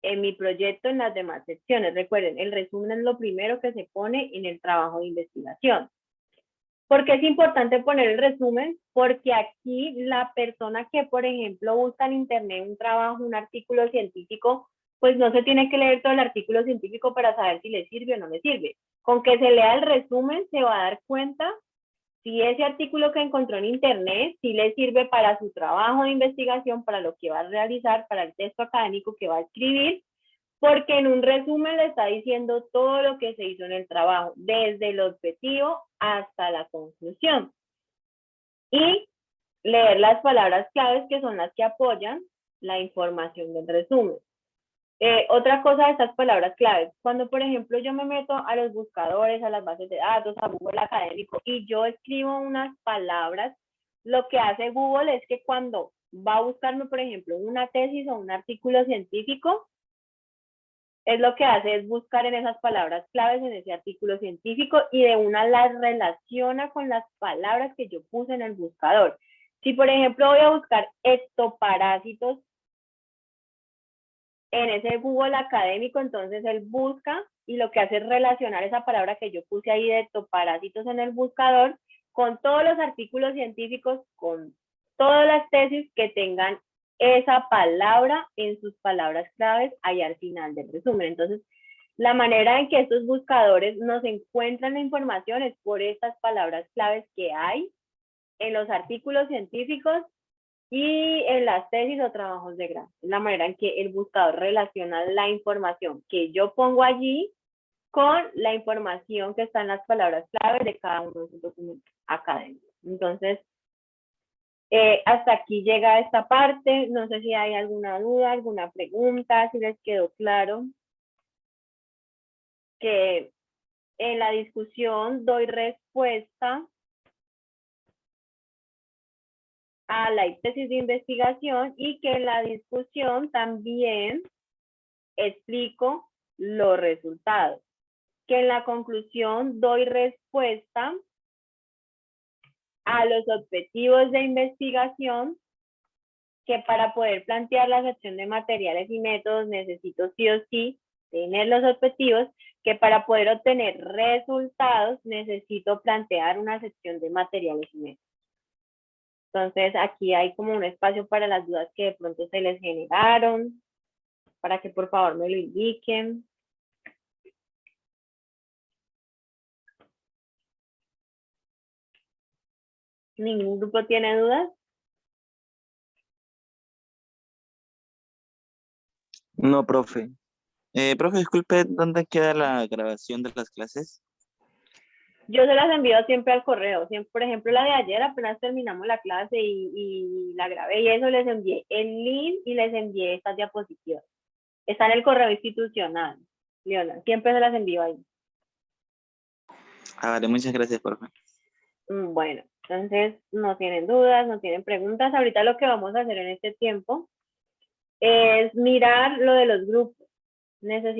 en mi proyecto en las demás secciones. Recuerden, el resumen es lo primero que se pone en el trabajo de investigación. ¿Por qué es importante poner el resumen? Porque aquí la persona que, por ejemplo, busca en internet un trabajo, un artículo científico, pues no se tiene que leer todo el artículo científico para saber si le sirve o no le sirve. Con que se lea el resumen se va a dar cuenta si ese artículo que encontró en internet sí le sirve para su trabajo de investigación, para lo que va a realizar, para el texto académico que va a escribir, porque en un resumen le está diciendo todo lo que se hizo en el trabajo, desde el objetivo hasta la conclusión. Y leer las palabras claves que son las que apoyan la información del resumen. Otra cosa de estas palabras claves, cuando por ejemplo yo me meto a los buscadores, a las bases de datos, a Google Académico y yo escribo unas palabras, lo que hace Google es que cuando va a buscarme, por ejemplo, una tesis o un artículo científico, es lo que hace es buscar en esas palabras claves en ese artículo científico y de una las relaciona con las palabras que yo puse en el buscador. Si por ejemplo voy a buscar ectoparásitos en ese Google Académico, entonces él busca y lo que hace es relacionar esa palabra que yo puse ahí de ectoparásitos en el buscador con todos los artículos científicos, con todas las tesis que tengan esa palabra en sus palabras claves ahí al final del resumen. Entonces, la manera en que estos buscadores nos encuentran la información es por estas palabras claves que hay en los artículos científicos y en las tesis o trabajos de grado. Es la manera en que el buscador relaciona la información que yo pongo allí con la información que está en las palabras claves de cada uno de sus documentos académicos. Entonces, hasta aquí llega esta parte. No sé si hay alguna duda, alguna pregunta, si les quedó claro que en la discusión doy respuesta a la hipótesis de investigación y que en la discusión también explico los resultados. Que en la conclusión doy respuesta a los objetivos de investigación, que para poder plantear la sección de materiales y métodos necesito sí o sí tener los objetivos, que para poder obtener resultados necesito plantear una sección de materiales y métodos. Entonces aquí hay como un espacio para las dudas que de pronto se les generaron, para que por favor me lo indiquen. ¿Ningún grupo tiene dudas? No, profe. Profe, disculpe, ¿dónde queda la grabación de las clases? Yo se las envío siempre al correo. Siempre, por ejemplo, la de ayer apenas terminamos la clase y la grabé y eso, les envié el link y les envié estas diapositivas. Está en el correo institucional, Leona. Siempre se las envío ahí. Ah, vale, muchas gracias, profe. Bueno, entonces no tienen dudas, no tienen preguntas. Ahorita lo que vamos a hacer en este tiempo es mirar lo de los grupos. Necesito